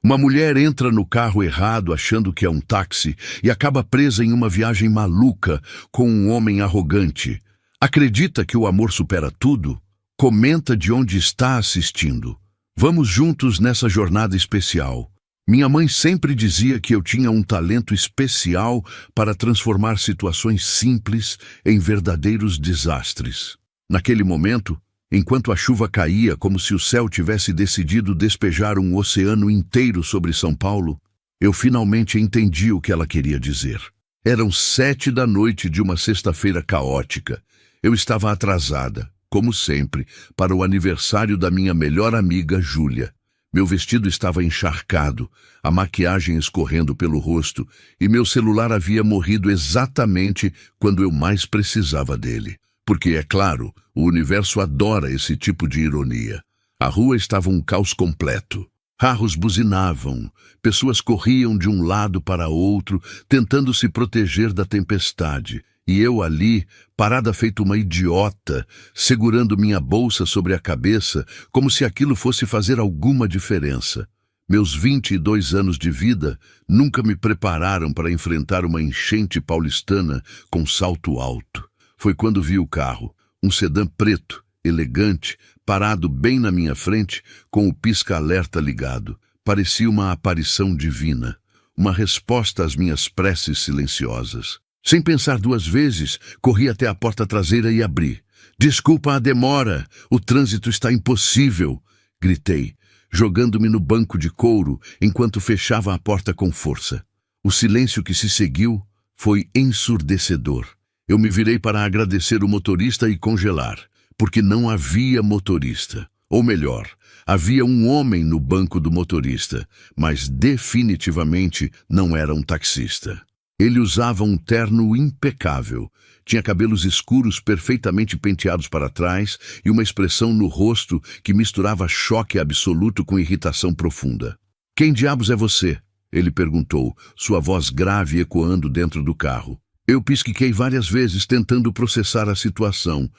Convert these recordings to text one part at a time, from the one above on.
Uma mulher entra no carro errado achando que é um táxi e acaba presa em uma viagem maluca com um homem arrogante. Acredita que o amor supera tudo? Comenta de onde está assistindo. Vamos juntos nessa jornada especial. Minha mãe sempre dizia que eu tinha um talento especial para transformar situações simples em verdadeiros desastres. Naquele momento, enquanto a chuva caía como se o céu tivesse decidido despejar um oceano inteiro sobre São Paulo, eu finalmente entendi o que ela queria dizer. Eram 7 da noite de uma sexta-feira caótica. Eu estava atrasada, como sempre, para o aniversário da minha melhor amiga, Júlia. Meu vestido estava encharcado, a maquiagem escorrendo pelo rosto, e meu celular havia morrido exatamente quando eu mais precisava dele. Porque, é claro, o universo adora esse tipo de ironia. A rua estava um caos completo. Carros buzinavam, pessoas corriam de um lado para outro, tentando se proteger da tempestade. E eu ali, parada feito uma idiota, segurando minha bolsa sobre a cabeça, como se aquilo fosse fazer alguma diferença. Meus 22 anos de vida nunca me prepararam para enfrentar uma enchente paulistana com salto alto. Foi quando vi o carro, um sedã preto, elegante, parado bem na minha frente, com o pisca-alerta ligado. Parecia uma aparição divina, uma resposta às minhas preces silenciosas. Sem pensar 2 vezes, corri até a porta traseira e abri. "Desculpa a demora, o trânsito está impossível", gritei, jogando-me no banco de couro enquanto fechava a porta com força. O silêncio que se seguiu foi ensurdecedor. Eu me virei para agradecer o motorista e congelar, porque não havia motorista. Ou melhor, havia um homem no banco do motorista, mas definitivamente não era um taxista. Ele usava um terno impecável, tinha cabelos escuros perfeitamente penteados para trás e uma expressão no rosto que misturava choque absoluto com irritação profunda. "Quem diabos é você?" ele perguntou, sua voz grave ecoando dentro do carro. Eu pisquei várias vezes tentando processar a situação.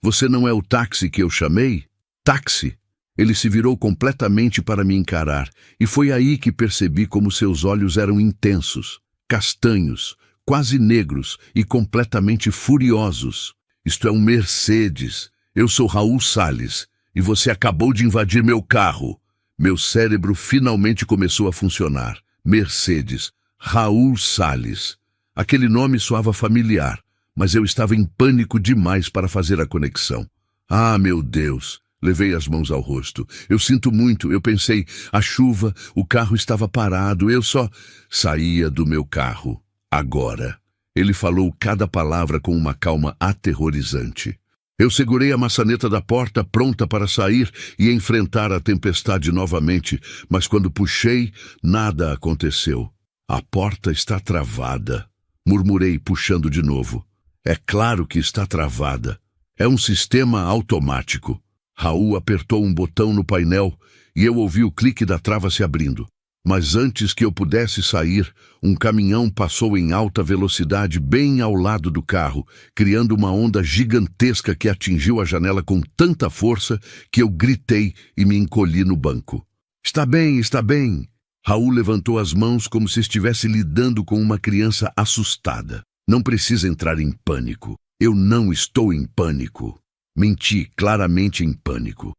Você não é o táxi que eu chamei?" "Táxi?" Ele se virou completamente para me encarar, e foi aí que percebi como seus olhos eram intensos, castanhos, quase negros e completamente furiosos. "Isto é um Mercedes. Eu sou Raul Salles, e você acabou de invadir meu carro." Meu cérebro finalmente começou a funcionar. Mercedes. Raul Salles. Aquele nome soava familiar, mas eu estava em pânico demais para fazer a conexão. "Ah, meu Deus!" Levei as mãos ao rosto. "Eu sinto muito." Eu pensei, a chuva, o carro estava parado, eu só saía do meu carro. "Agora." Ele falou cada palavra com uma calma aterrorizante. Eu segurei a maçaneta da porta, pronta para sair e enfrentar a tempestade novamente, mas quando puxei, nada aconteceu. "A porta está travada", murmurei, puxando de novo. "É claro que está travada. É um sistema automático." Raul apertou um botão no painel e eu ouvi o clique da trava se abrindo. Mas antes que eu pudesse sair, um caminhão passou em alta velocidade bem ao lado do carro, criando uma onda gigantesca que atingiu a janela com tanta força que eu gritei e me encolhi no banco. Está bem, está bem." Raul levantou as mãos como se estivesse lidando com uma criança assustada. "Não precisa entrar em pânico. Eu não estou em pânico." Menti, claramente em pânico.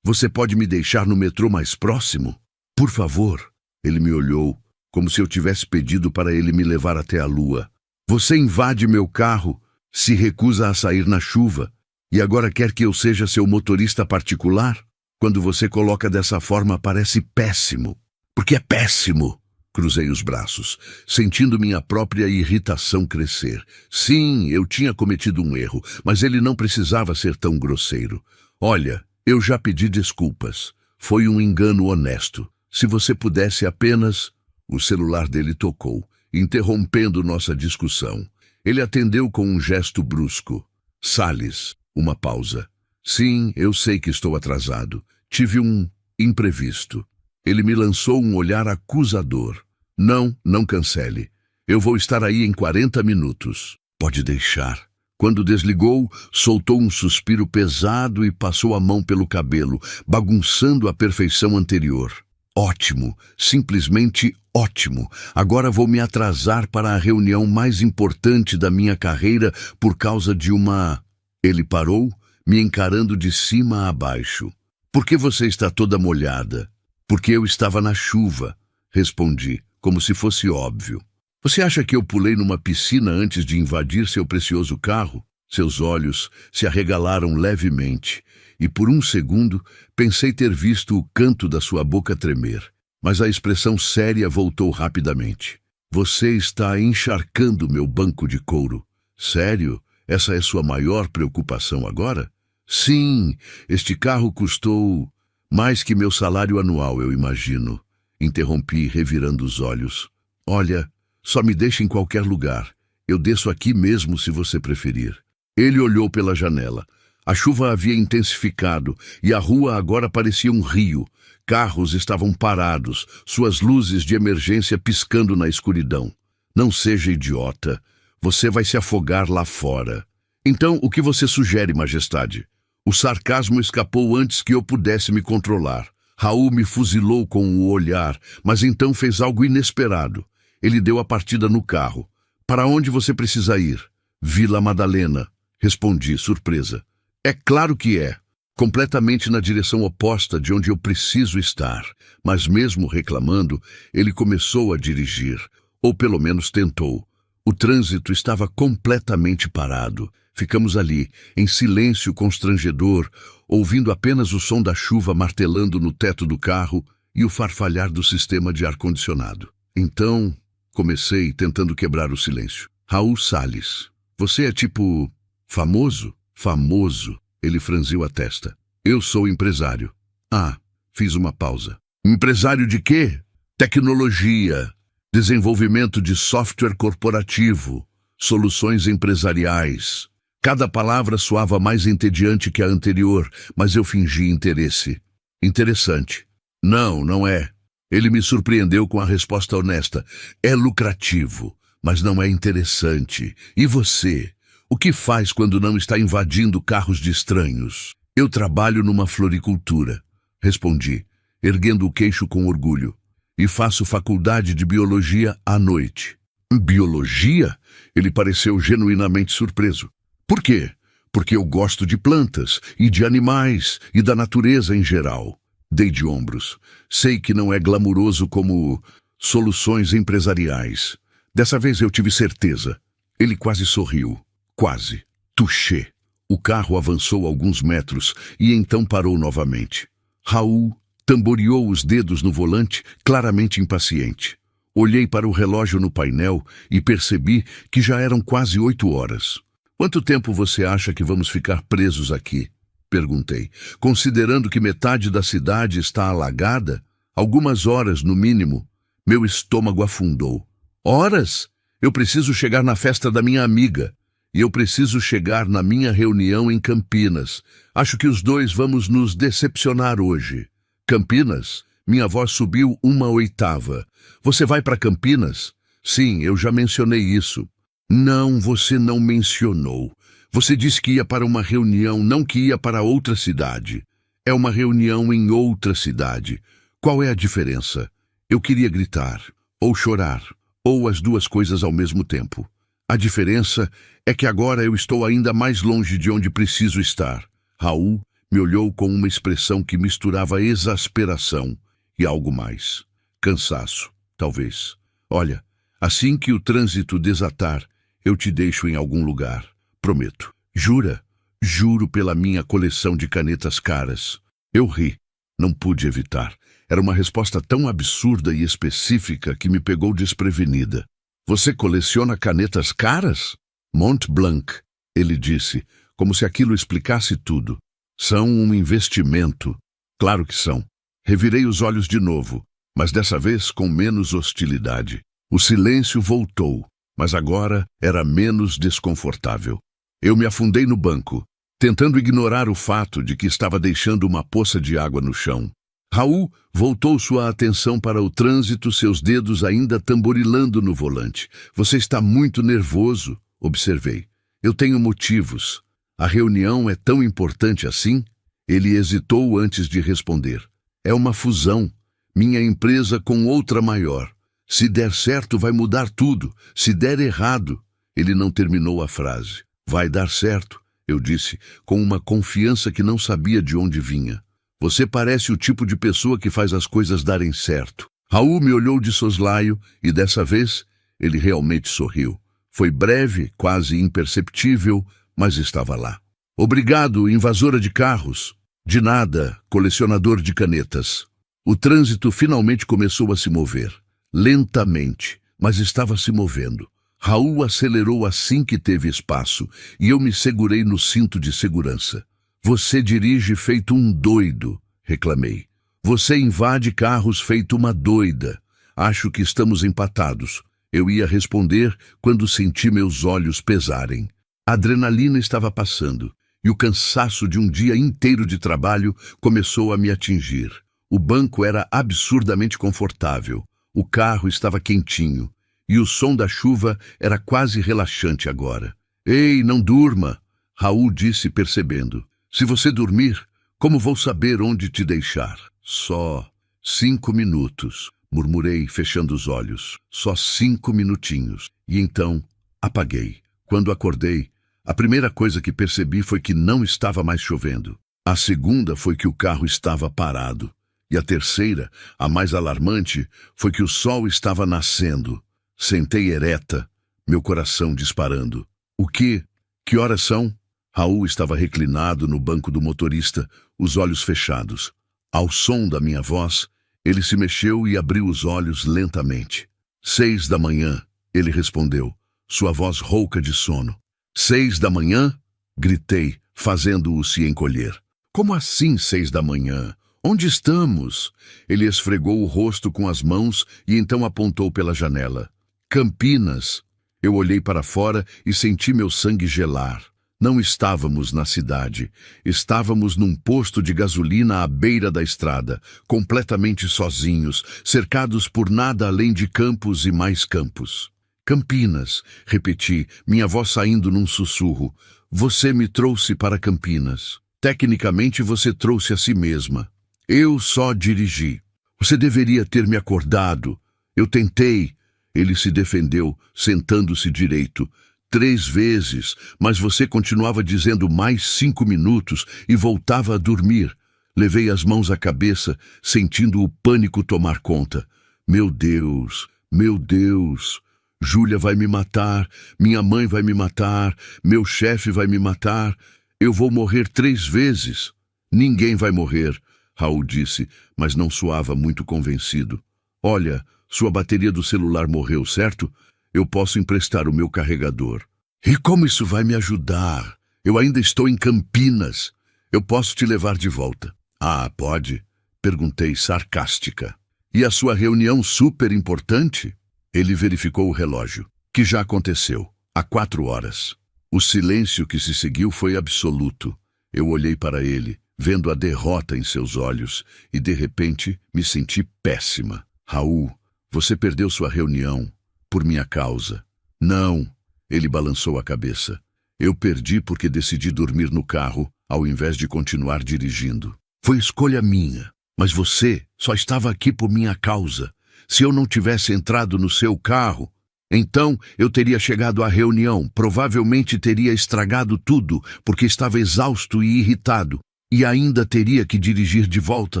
Você pode me deixar no metrô mais próximo? Por favor." Ele me olhou, como se eu tivesse pedido para ele me levar até a lua. "Você invade meu carro, se recusa a sair na chuva, e agora quer que eu seja seu motorista particular? Quando você coloca dessa forma parece péssimo." "Porque é péssimo." Cruzei os braços, sentindo minha própria irritação crescer. Sim, eu tinha cometido um erro, mas ele não precisava ser tão grosseiro. "Olha, eu já pedi desculpas. Foi um engano honesto. Se você pudesse apenas..." O celular dele tocou, interrompendo nossa discussão. Ele atendeu com um gesto brusco. "Salles." Uma pausa. "Sim, eu sei que estou atrasado. Tive um imprevisto." Ele me lançou um olhar acusador. Não cancele. Eu vou estar aí em 40 minutos. Pode deixar." Quando desligou, soltou um suspiro pesado e passou a mão pelo cabelo, bagunçando a perfeição anterior. Ótimo, simplesmente ótimo. Agora vou me atrasar para a reunião mais importante da minha carreira por causa de uma... Ele parou, me encarando de cima a baixo. Por que você está toda molhada? Porque eu estava na chuva, respondi, como se fosse óbvio. Você acha que eu pulei numa piscina antes de invadir seu precioso carro? Seus olhos se arregalaram levemente, e por um segundo pensei ter visto o canto da sua boca tremer. Mas a expressão séria voltou rapidamente. Você está encharcando meu banco de couro. Sério? Essa é sua maior preocupação agora? Sim, este carro custou mais que meu salário anual, eu imagino. Interrompi, revirando os olhos. Olha, só me deixe em qualquer lugar. Eu desço aqui mesmo se você preferir. Ele olhou pela janela. A chuva havia intensificado e a rua agora parecia um rio. Carros estavam parados, suas luzes de emergência piscando na escuridão. Não seja idiota. Você vai se afogar lá fora. Então, o que você sugere, Majestade? O sarcasmo escapou antes que eu pudesse me controlar. Raul me fuzilou com o olhar, mas então fez algo inesperado. Ele deu a partida no carro. Para onde você precisa ir? Vila Madalena. Respondi, surpresa. É claro que é. Completamente na direção oposta de onde eu preciso estar. Mas mesmo reclamando, ele começou a dirigir. Ou pelo menos tentou. O trânsito estava completamente parado. Ficamos ali, em silêncio constrangedor, ouvindo apenas o som da chuva martelando no teto do carro e o farfalhar do sistema de ar-condicionado. Então, comecei tentando quebrar o silêncio. Raul Salles, você é tipo... famoso? Famoso. Ele franziu a testa. Eu sou empresário. Ah, fiz uma pausa. Empresário de quê? Tecnologia, desenvolvimento de software corporativo, soluções empresariais. Cada palavra soava mais entediante que a anterior, mas eu fingi interesse. Interessante. Não, não é. Ele me surpreendeu com a resposta honesta. É lucrativo, mas não é interessante. E você? O que faz quando não está invadindo carros de estranhos? Eu trabalho numa floricultura, respondi, erguendo o queixo com orgulho. E faço faculdade de biologia à noite. Biologia? Ele pareceu genuinamente surpreso. Por quê? Porque eu gosto de plantas, e de animais, e da natureza em geral. Dei de ombros. Sei que não é glamuroso como soluções empresariais. Dessa vez eu tive certeza. Ele quase sorriu. Quase. Touché. O carro avançou alguns metros e então parou novamente. Raul tamboreou os dedos no volante, claramente impaciente. Olhei para o relógio no painel e percebi que já eram quase 8 horas. Quanto tempo você acha que vamos ficar presos aqui? Perguntei. Considerando que metade da cidade está alagada, algumas horas no mínimo. Meu estômago afundou. Horas? Eu preciso chegar na festa da minha amiga. E eu preciso chegar na minha reunião em Campinas. Acho que os dois vamos nos decepcionar hoje. Campinas? Minha voz subiu 1/8. Você vai para Campinas? Sim, eu já mencionei isso. Não, você não mencionou. Você disse que ia para uma reunião, não que ia para outra cidade. É uma reunião em outra cidade. Qual é a diferença? Eu queria gritar, ou chorar, ou as duas coisas ao mesmo tempo. A diferença é que agora eu estou ainda mais longe de onde preciso estar. Raul me olhou com uma expressão que misturava exasperação e algo mais. Cansaço, talvez. Olha, assim que o trânsito desatar, eu te deixo em algum lugar. Prometo. Jura? Juro pela minha coleção de canetas caras. Eu ri. Não pude evitar. Era uma resposta tão absurda e específica que me pegou desprevenida. Você coleciona canetas caras? Mont Blanc, ele disse, como se aquilo explicasse tudo. São um investimento. Claro que são. Revirei os olhos de novo, mas dessa vez com menos hostilidade. O silêncio voltou, mas agora era menos desconfortável. Eu me afundei no banco, tentando ignorar o fato de que estava deixando uma poça de água no chão. Raul voltou sua atenção para o trânsito, seus dedos ainda tamborilando no volante. Você está muito nervoso, observei. Eu tenho motivos. A reunião é tão importante assim? Ele hesitou antes de responder. É uma fusão. Minha empresa com outra maior. Se der certo, vai mudar tudo. Se der errado... Ele não terminou a frase. Vai dar certo, eu disse, com uma confiança que não sabia de onde vinha. Você parece o tipo de pessoa que faz as coisas darem certo. Raul me olhou de soslaio e, dessa vez, ele realmente sorriu. Foi breve, quase imperceptível, mas estava lá. Obrigado, invasora de carros. De nada, colecionador de canetas. O trânsito finalmente começou a se mover. Lentamente, mas estava se movendo. Raul acelerou assim que teve espaço e eu me segurei no cinto de segurança. Você dirige feito um doido, reclamei. Você invade carros feito uma doida. Acho que estamos empatados. Eu ia responder quando senti meus olhos pesarem. A adrenalina estava passando e o cansaço de um dia inteiro de trabalho começou a me atingir. O banco era absurdamente confortável. O carro estava quentinho. E o som da chuva era quase relaxante agora. Ei, não durma, Raul disse percebendo. Se você dormir, como vou saber onde te deixar? Só 5 minutos, murmurei, fechando os olhos. Só 5 minutinhos. E então, apaguei. Quando acordei, a primeira coisa que percebi foi que não estava mais chovendo. A segunda foi que o carro estava parado. E a terceira, a mais alarmante, foi que o sol estava nascendo. Sentei ereta, meu coração disparando. O quê? Que horas são? Raul estava reclinado no banco do motorista, os olhos fechados. Ao som da minha voz, ele se mexeu e abriu os olhos lentamente. 6 da manhã, ele respondeu, sua voz rouca de sono. 6 da manhã? Gritei, fazendo-o se encolher. Como assim 6 da manhã? Onde estamos? Ele esfregou o rosto com as mãos e então apontou pela janela. Campinas. Eu olhei para fora e senti meu sangue gelar. Não estávamos na cidade. Estávamos num posto de gasolina à beira da estrada, completamente sozinhos, cercados por nada além de campos e mais campos. Campinas, repeti, minha voz saindo num sussurro. Você me trouxe para Campinas. Tecnicamente você trouxe a si mesma. Eu só dirigi. Você deveria ter me acordado. Eu tentei. Ele se defendeu, sentando-se direito. 3 vezes, mas você continuava dizendo mais 5 minutos e voltava a dormir. Levei as mãos à cabeça, sentindo o pânico tomar conta. Meu Deus, meu Deus. Júlia vai me matar, minha mãe vai me matar, meu chefe vai me matar. Eu vou morrer 3 vezes. Ninguém vai morrer, Raul disse, mas não soava muito convencido. Olha, sua bateria do celular morreu, certo? Eu posso emprestar o meu carregador. E como isso vai me ajudar? Eu ainda estou em Campinas. Eu posso te levar de volta. Ah, pode? Perguntei sarcástica. E a sua reunião super importante? Ele verificou o relógio, que já aconteceu, há 4 horas. O silêncio que se seguiu foi absoluto. Eu olhei para ele, vendo a derrota em seus olhos, e de repente me senti péssima. Raul, você perdeu sua reunião, por minha causa. Não, ele balançou a cabeça. Eu perdi porque decidi dormir no carro, ao invés de continuar dirigindo. Foi escolha minha, mas você só estava aqui por minha causa. Se eu não tivesse entrado no seu carro, então eu teria chegado à reunião, provavelmente teria estragado tudo, porque estava exausto e irritado, e ainda teria que dirigir de volta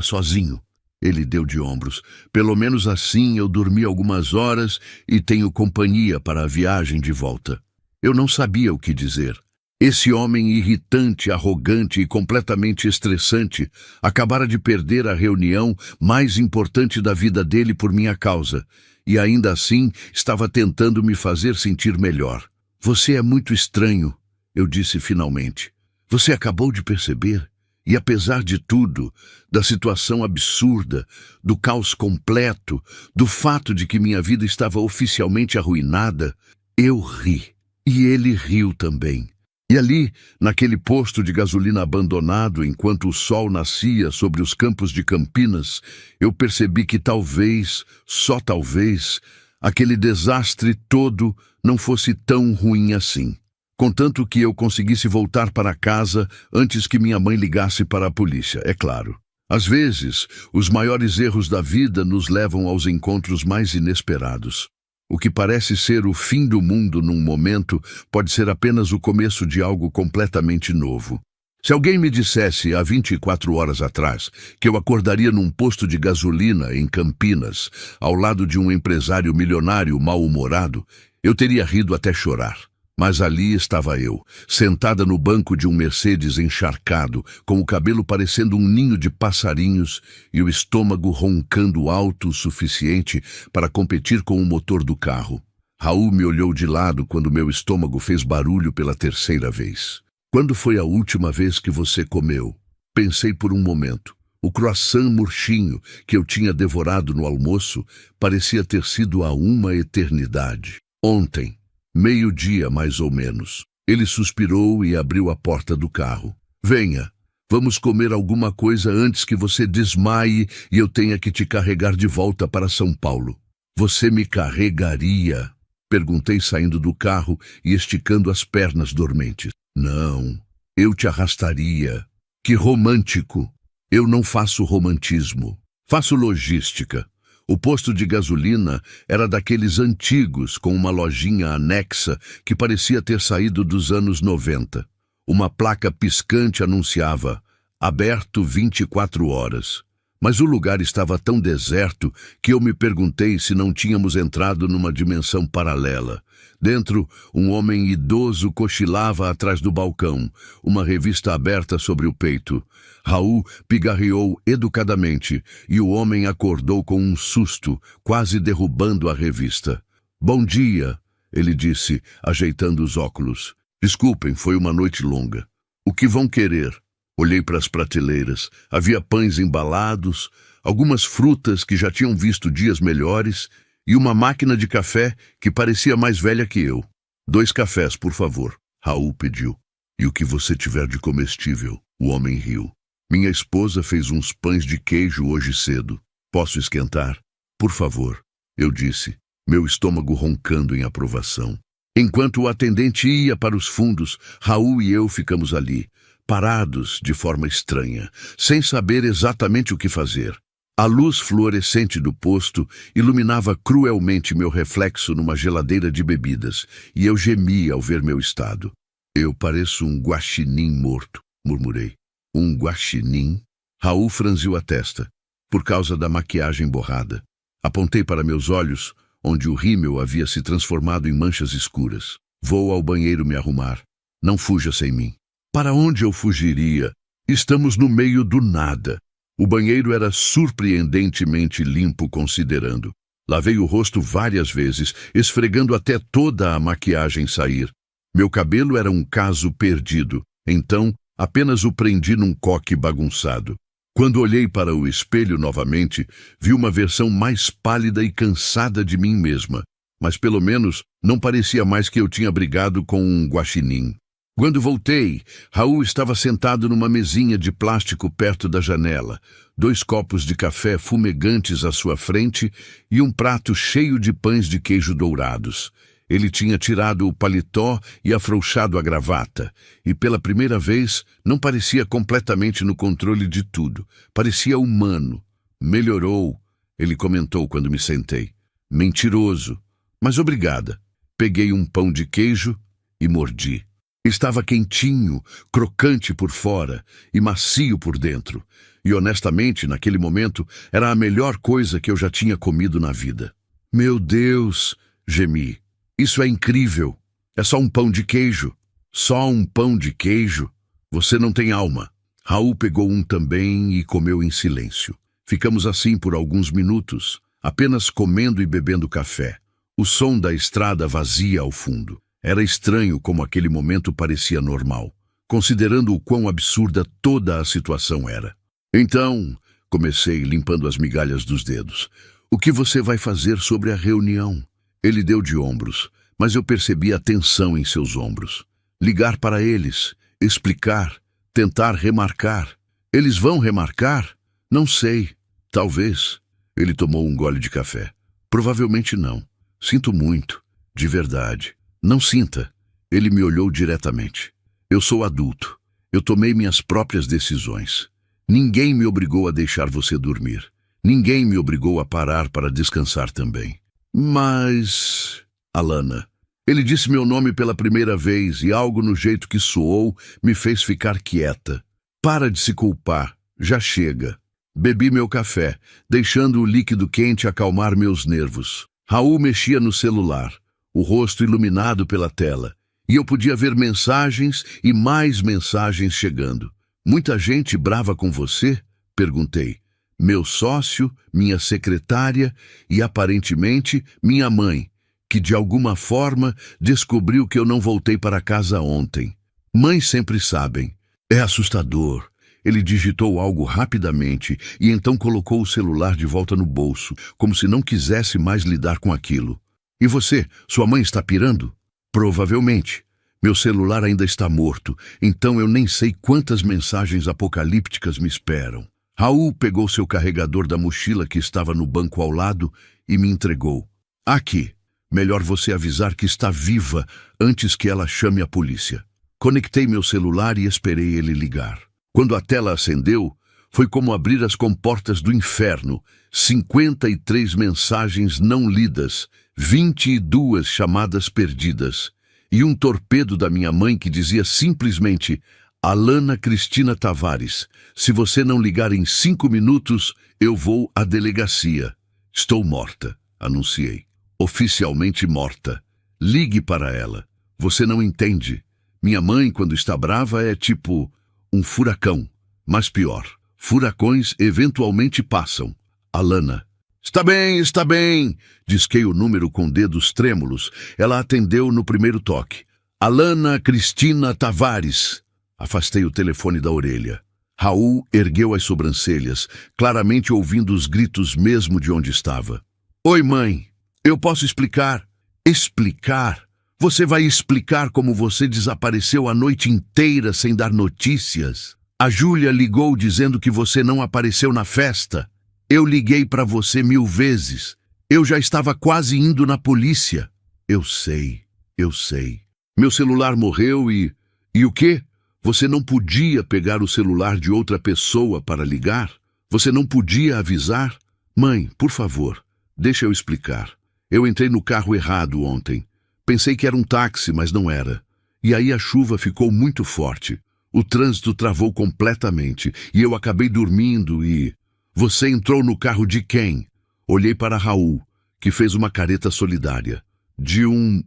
sozinho. Ele deu de ombros. Pelo menos assim eu dormi algumas horas e tenho companhia para a viagem de volta. Eu não sabia o que dizer. Esse homem irritante, arrogante e completamente estressante acabara de perder a reunião mais importante da vida dele por minha causa, e ainda assim estava tentando me fazer sentir melhor. Você é muito estranho, eu disse finalmente. Você acabou de perceber? E apesar de tudo, da situação absurda, do caos completo, do fato de que minha vida estava oficialmente arruinada, eu ri. E ele riu também. E ali, naquele posto de gasolina abandonado enquanto o sol nascia sobre os campos de Campinas, eu percebi que talvez, só talvez, aquele desastre todo não fosse tão ruim assim. Contanto que eu conseguisse voltar para casa antes que minha mãe ligasse para a polícia, é claro. Às vezes, os maiores erros da vida nos levam aos encontros mais inesperados. O que parece ser o fim do mundo num momento pode ser apenas o começo de algo completamente novo. Se alguém me dissesse há 24 horas atrás que eu acordaria num posto de gasolina em Campinas, ao lado de um empresário milionário mal-humorado, eu teria rido até chorar. Mas ali estava eu, sentada no banco de um Mercedes encharcado, com o cabelo parecendo um ninho de passarinhos e o estômago roncando alto o suficiente para competir com o motor do carro. Raul me olhou de lado quando meu estômago fez barulho pela terceira vez. Quando foi a última vez que você comeu? Pensei por um momento. O croissant murchinho que eu tinha devorado no almoço parecia ter sido há uma eternidade. Ontem, meio-dia mais ou menos. Ele suspirou e abriu a porta do carro. Venha, vamos comer alguma coisa antes que você desmaie e eu tenha que te carregar de volta para São Paulo. Você me carregaria? Perguntei saindo do carro e esticando as pernas dormentes. Não, eu te arrastaria. Que romântico! Eu não faço romantismo. Faço logística. O posto de gasolina era daqueles antigos, com uma lojinha anexa que parecia ter saído dos anos 90. Uma placa piscante anunciava, aberto 24 horas. Mas o lugar estava tão deserto que eu me perguntei se não tínhamos entrado numa dimensão paralela. Dentro, um homem idoso cochilava atrás do balcão, uma revista aberta sobre o peito. Raul pigarreou educadamente e o homem acordou com um susto, quase derrubando a revista. Bom dia, ele disse, ajeitando os óculos. Desculpem, foi uma noite longa. O que vão querer? Olhei para as prateleiras. Havia pães embalados, algumas frutas que já tinham visto dias melhores e uma máquina de café que parecia mais velha que eu. 2 cafés, por favor, Raul pediu. E o que você tiver de comestível, o homem riu. Minha esposa fez uns pães de queijo hoje cedo. Posso esquentar? Por favor, eu disse, meu estômago roncando em aprovação. Enquanto o atendente ia para os fundos, Raul e eu ficamos ali, parados de forma estranha, sem saber exatamente o que fazer. A luz fluorescente do posto iluminava cruelmente meu reflexo numa geladeira de bebidas, e eu gemia ao ver meu estado. Eu pareço um guaxinim morto, murmurei. Um guaxinim? Raul franziu a testa, por causa da maquiagem borrada. Apontei para meus olhos, onde o rímel havia se transformado em manchas escuras. Vou ao banheiro me arrumar. Não fuja sem mim. Para onde eu fugiria? Estamos no meio do nada. O banheiro era surpreendentemente limpo considerando. Lavei o rosto várias vezes, esfregando até toda a maquiagem sair. Meu cabelo era um caso perdido, então apenas o prendi num coque bagunçado. Quando olhei para o espelho novamente, vi uma versão mais pálida e cansada de mim mesma, mas pelo menos não parecia mais que eu tinha brigado com um guaxinim. Quando voltei, Raul estava sentado numa mesinha de plástico perto da janela, 2 copos de café fumegantes à sua frente e um prato cheio de pães de queijo dourados. Ele tinha tirado o paletó e afrouxado a gravata, e pela primeira vez não parecia completamente no controle de tudo. Parecia humano. Melhorou, ele comentou quando me sentei. Mentiroso, mas obrigada. Peguei um pão de queijo e mordi. Estava quentinho, crocante por fora e macio por dentro. E honestamente, naquele momento, era a melhor coisa que eu já tinha comido na vida. Meu Deus, gemi. Isso é incrível. É só um pão de queijo. Só um pão de queijo. Você não tem alma. Raul pegou um também e comeu em silêncio. Ficamos assim por alguns minutos, apenas comendo e bebendo café. O som da estrada vazia ao fundo. Era estranho como aquele momento parecia normal, considerando o quão absurda toda a situação era. Então, comecei limpando as migalhas dos dedos. O que você vai fazer sobre a reunião? Ele deu de ombros, mas eu percebi a tensão em seus ombros. Ligar para eles, explicar, tentar remarcar. Eles vão remarcar? Não sei. Talvez. Ele tomou um gole de café. Provavelmente não. Sinto muito. De verdade. Não sinta. Ele me olhou diretamente. Eu sou adulto. Eu tomei minhas próprias decisões. Ninguém me obrigou a deixar você dormir. Ninguém me obrigou a parar para descansar também. Mas... Alana, ele disse meu nome pela primeira vez e algo no jeito que soou me fez ficar quieta. Para de se culpar, já chega. Bebi meu café, deixando o líquido quente acalmar meus nervos. Raul mexia no celular, o rosto iluminado pela tela, e eu podia ver mensagens e mais mensagens chegando. Muita gente brava com você? Perguntei. Meu sócio, minha secretária e, aparentemente, minha mãe, que de alguma forma descobriu que eu não voltei para casa ontem. Mães sempre sabem. É assustador. Ele digitou algo rapidamente e então colocou o celular de volta no bolso, como se não quisesse mais lidar com aquilo. E você, sua mãe está pirando? Provavelmente. Meu celular ainda está morto, então eu nem sei quantas mensagens apocalípticas me esperam. Raul pegou seu carregador da mochila que estava no banco ao lado e me entregou. Aqui. Melhor você avisar que está viva antes que ela chame a polícia. Conectei meu celular e esperei ele ligar. Quando a tela acendeu, foi como abrir as comportas do inferno. 53 mensagens não lidas, 22 chamadas perdidas. E um torpedo da minha mãe que dizia simplesmente: Alana Cristina Tavares, se você não ligar em 5 minutos, eu vou à delegacia. Estou morta, anunciei. Oficialmente morta. Ligue para ela. Você não entende. Minha mãe, quando está brava, é tipo um furacão. Mas pior, furacões eventualmente passam. Alana. Está bem, disquei o número com dedos trêmulos. Ela atendeu no primeiro toque. Alana Cristina Tavares. Afastei o telefone da orelha. Raul ergueu as sobrancelhas, claramente ouvindo os gritos mesmo de onde estava. Oi, mãe. Eu posso explicar? Explicar? Você vai explicar como você desapareceu a noite inteira sem dar notícias? A Júlia ligou dizendo que você não apareceu na festa. Eu liguei para você 1000 vezes. Eu já estava quase indo na polícia. Eu sei. Meu celular morreu e... E o quê? Você não podia pegar o celular de outra pessoa para ligar? Você não podia avisar? Mãe, por favor, deixa eu explicar. Eu entrei no carro errado ontem. Pensei que era um táxi, mas não era. E aí a chuva ficou muito forte. O trânsito travou completamente e eu acabei dormindo e... Você entrou no carro de quem? Olhei para Raul, que fez uma careta solidária. De um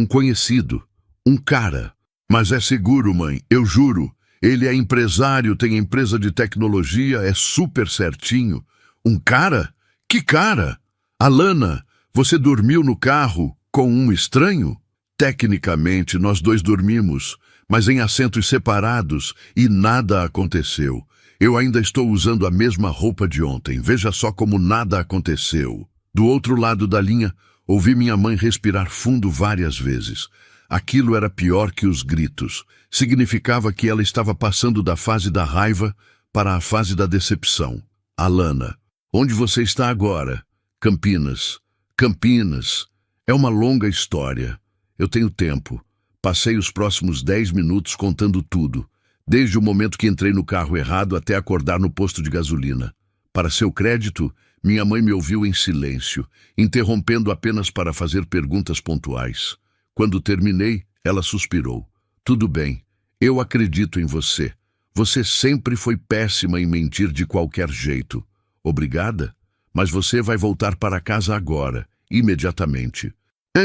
conhecido. Um cara. Mas é seguro, mãe, eu juro. Ele é empresário, tem empresa de tecnologia, é super certinho. Um cara? Que cara? Alana, você dormiu no carro com um estranho? Tecnicamente, nós dois dormimos, mas em assentos separados e nada aconteceu. Eu ainda estou usando a mesma roupa de ontem. Veja só como nada aconteceu. Do outro lado da linha, ouvi minha mãe respirar fundo várias vezes. Aquilo era pior que os gritos. Significava que ela estava passando da fase da raiva para a fase da decepção. Alana, onde você está agora? Campinas. Campinas. É uma longa história. Eu tenho tempo. Passei os próximos 10 minutos contando tudo. Desde o momento que entrei no carro errado até acordar no posto de gasolina. Para seu crédito, minha mãe me ouviu em silêncio, interrompendo apenas para fazer perguntas pontuais. Quando terminei, ela suspirou. Tudo bem, eu acredito em você. Você sempre foi péssima em mentir de qualquer jeito. Obrigada, mas você vai voltar para casa agora, imediatamente.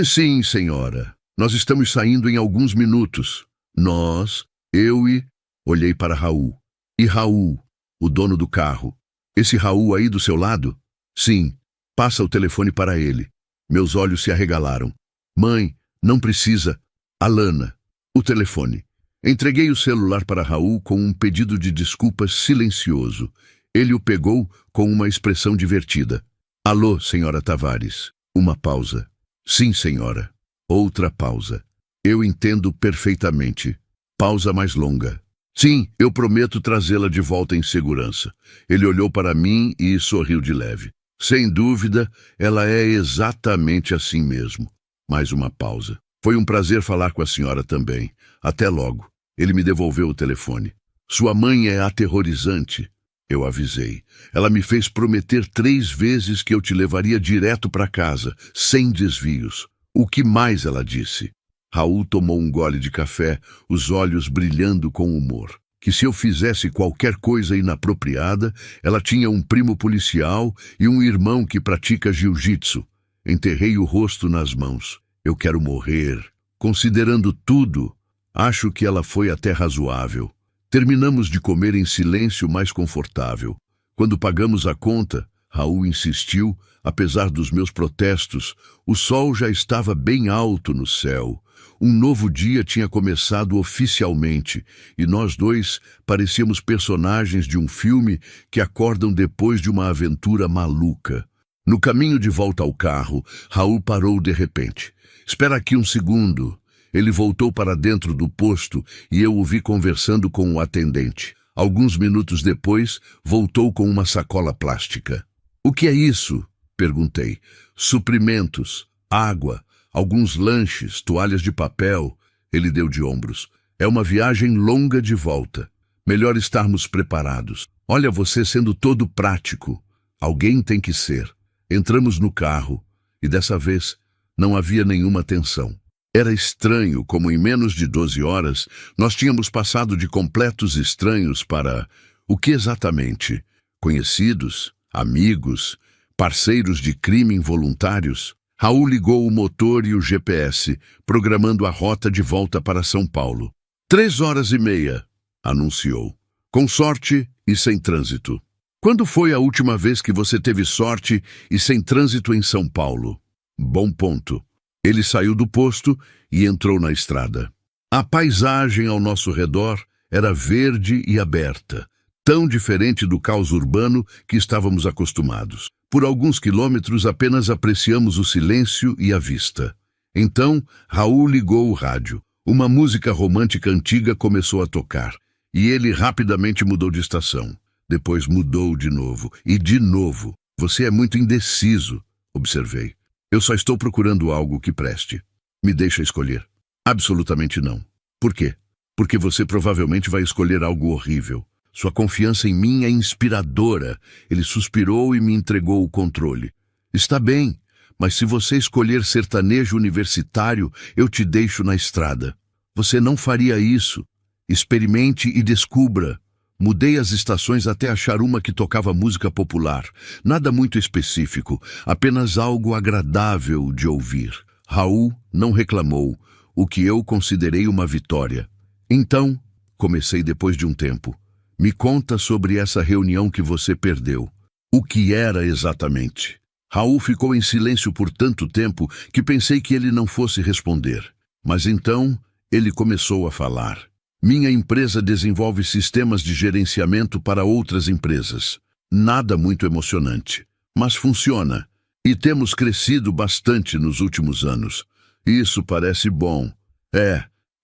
Sim, senhora. Nós estamos saindo em alguns minutos. Nós, eu e... Olhei para Raul. E Raul, o dono do carro. Esse Raul aí do seu lado? Sim. Passa o telefone para ele. Meus olhos se arregalaram. Mãe, não precisa. Alana. O telefone. Entreguei o celular para Raul com um pedido de desculpas silencioso. Ele o pegou com uma expressão divertida. Alô, senhora Tavares. Uma pausa. Sim, senhora. Outra pausa. Eu entendo perfeitamente. Pausa mais longa. Sim, eu prometo trazê-la de volta em segurança. Ele olhou para mim e sorriu de leve. Sem dúvida, ela é exatamente assim mesmo. Mais uma pausa. Foi um prazer falar com a senhora também. Até logo. Ele me devolveu o telefone. Sua mãe é aterrorizante. Eu avisei. Ela me fez prometer 3 vezes que eu te levaria direto para casa, sem desvios. O que mais ela disse? Raul tomou um gole de café, os olhos brilhando com humor. Que se eu fizesse qualquer coisa inapropriada, ela tinha um primo policial e um irmão que pratica jiu-jitsu. Enterrei o rosto nas mãos. Eu quero morrer. Considerando tudo, acho que ela foi até razoável. Terminamos de comer em silêncio mais confortável. Quando pagamos a conta, Raul insistiu, apesar dos meus protestos, o sol já estava bem alto no céu. Um novo dia tinha começado oficialmente, e nós dois parecíamos personagens de um filme que acordam depois de uma aventura maluca. No caminho de volta ao carro, Raul parou de repente. Espera aqui um segundo. Ele voltou para dentro do posto e eu o vi conversando com o atendente. Alguns minutos depois, voltou com uma sacola plástica. O que é isso? Perguntei. Suprimentos, água, alguns lanches, toalhas de papel. Ele deu de ombros. É uma viagem longa de volta. Melhor estarmos preparados. Olha você sendo todo prático. Alguém tem que ser. Entramos no carro e dessa vez não havia nenhuma tensão. Era estranho como em menos de 12 horas nós tínhamos passado de completos estranhos para... o que exatamente? Conhecidos? Amigos? Parceiros de crime involuntários? Raul ligou o motor e o GPS, programando a rota de volta para São Paulo. 3h30, anunciou. Com sorte e sem trânsito. Quando foi a última vez que você teve sorte e sem trânsito em São Paulo? Bom ponto. Ele saiu do posto e entrou na estrada. A paisagem ao nosso redor era verde e aberta, tão diferente do caos urbano que estávamos acostumados. Por alguns quilômetros apenas apreciamos o silêncio e a vista. Então, Raul ligou o rádio. Uma música romântica antiga começou a tocar, e ele rapidamente mudou de estação. Depois mudou de novo, e de novo. Você é muito indeciso, observei. Eu só estou procurando algo que preste. Me deixa escolher. Absolutamente não. Por quê? Porque você provavelmente vai escolher algo horrível. Sua confiança em mim é inspiradora. Ele suspirou e me entregou o controle. Está bem, mas se você escolher sertanejo universitário, eu te deixo na estrada. Você não faria isso. Experimente e descubra. Mudei as estações até achar uma que tocava música popular. Nada muito específico, apenas algo agradável de ouvir. Raul não reclamou, o que eu considerei uma vitória. Então, comecei depois de um tempo. Me conta sobre essa reunião que você perdeu. O que era exatamente? Raul ficou em silêncio por tanto tempo que pensei que ele não fosse responder. Mas então, ele começou a falar. Minha empresa desenvolve sistemas de gerenciamento para outras empresas. Nada muito emocionante, mas funciona. E temos crescido bastante nos últimos anos. Isso parece bom.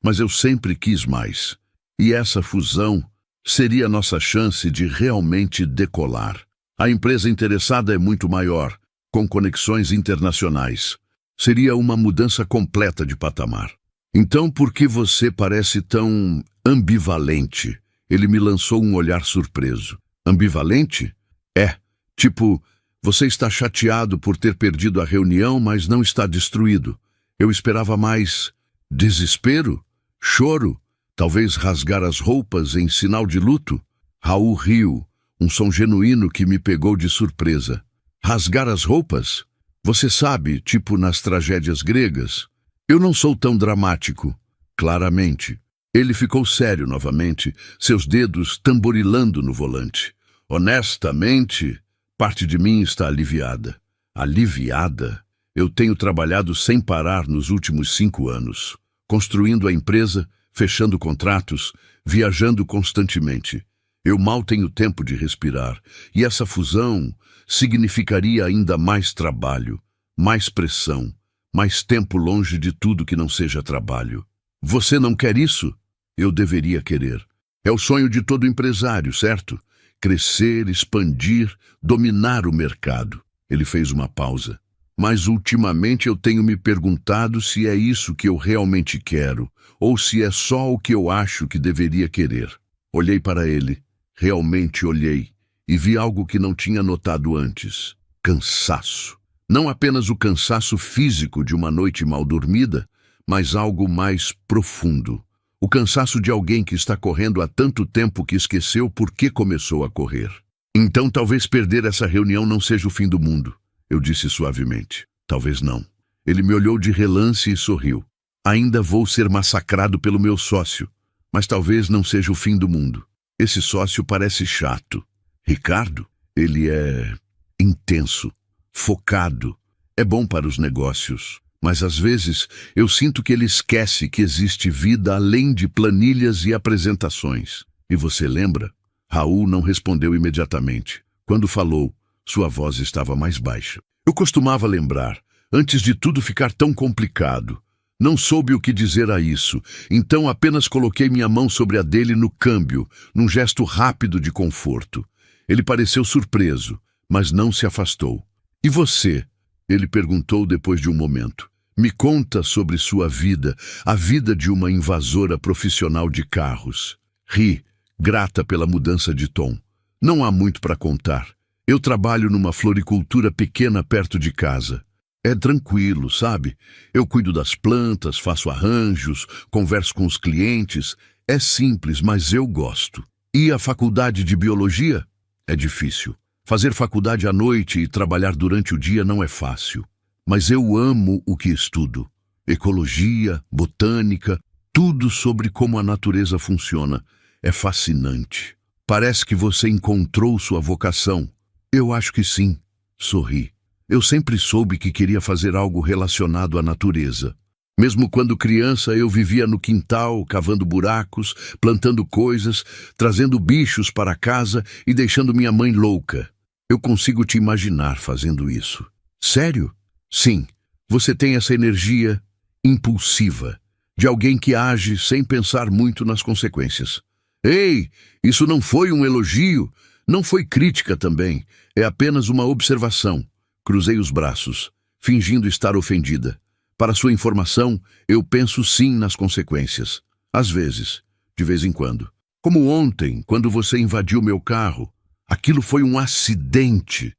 Mas eu sempre quis mais. E essa fusão seria nossa chance de realmente decolar. A empresa interessada é muito maior, com conexões internacionais. Seria uma mudança completa de patamar. Então, por que você parece tão ambivalente? Ele me lançou um olhar surpreso. Ambivalente? Tipo, você está chateado por ter perdido a reunião, mas não está destruído. Eu esperava mais. Desespero? Choro? Talvez rasgar as roupas em sinal de luto? Raul riu, um som genuíno que me pegou de surpresa. Rasgar as roupas? Você sabe, tipo nas tragédias gregas? Eu não sou tão dramático, claramente. Ele ficou sério novamente, seus dedos tamborilando no volante. Honestamente, parte de mim está aliviada. Aliviada? Eu tenho trabalhado sem parar nos últimos 5 anos, construindo a empresa, fechando contratos, viajando constantemente. Eu mal tenho tempo de respirar, e essa fusão significaria ainda mais trabalho, mais pressão, mais tempo longe de tudo que não seja trabalho. Você não quer isso? Eu deveria querer. É o sonho de todo empresário, certo? Crescer, expandir, dominar o mercado. Ele fez uma pausa. Mas ultimamente eu tenho me perguntado se é isso que eu realmente quero, ou se é só o que eu acho que deveria querer. Olhei para ele. Realmente olhei. e vi algo que não tinha notado antes: cansaço. Não apenas o cansaço físico de uma noite mal dormida, mas algo mais profundo. O cansaço de alguém que está correndo há tanto tempo que esqueceu por que começou a correr. Então talvez perder essa reunião não seja o fim do mundo, eu disse suavemente. Talvez não. Ele me olhou de relance e sorriu. Ainda vou ser massacrado pelo meu sócio, mas talvez não seja o fim do mundo. Esse sócio parece chato. Ricardo, ele é intenso, focado, é bom para os negócios. Mas às vezes eu sinto que ele esquece que existe vida além de planilhas e apresentações. E você lembra? Raul não respondeu imediatamente. Quando falou, sua voz estava mais baixa. Eu costumava lembrar, antes de tudo ficar tão complicado. Não soube o que dizer a isso, então apenas coloquei minha mão sobre a dele no câmbio, num gesto rápido de conforto. Ele pareceu surpreso, mas não se afastou. E você? Ele perguntou depois de um momento. Me conta sobre sua vida, a vida de uma invasora profissional de carros. Ri, grata pela mudança de tom. Não há muito para contar. Eu trabalho numa floricultura pequena perto de casa. É tranquilo, sabe? Eu cuido das plantas, faço arranjos, converso com os clientes. É simples, mas eu gosto. E a faculdade de biologia? É difícil. Fazer faculdade à noite e trabalhar durante o dia não é fácil. Mas eu amo o que estudo. Ecologia, botânica, tudo sobre como a natureza funciona. É fascinante. Parece que você encontrou sua vocação. Eu acho que sim. Sorri. Eu sempre soube que queria fazer algo relacionado à natureza. Mesmo quando criança, eu vivia no quintal, cavando buracos, plantando coisas, trazendo bichos para casa e deixando minha mãe louca. Eu consigo te imaginar fazendo isso. Sério? Sim, você tem essa energia impulsiva, de alguém que age sem pensar muito nas consequências. Ei, isso não foi um elogio, não foi crítica também, é apenas uma observação. Cruzei os braços, fingindo estar ofendida. Para sua informação, eu penso sim nas consequências. Às vezes, de vez em quando. Como ontem, quando você invadiu meu carro. Aquilo foi um acidente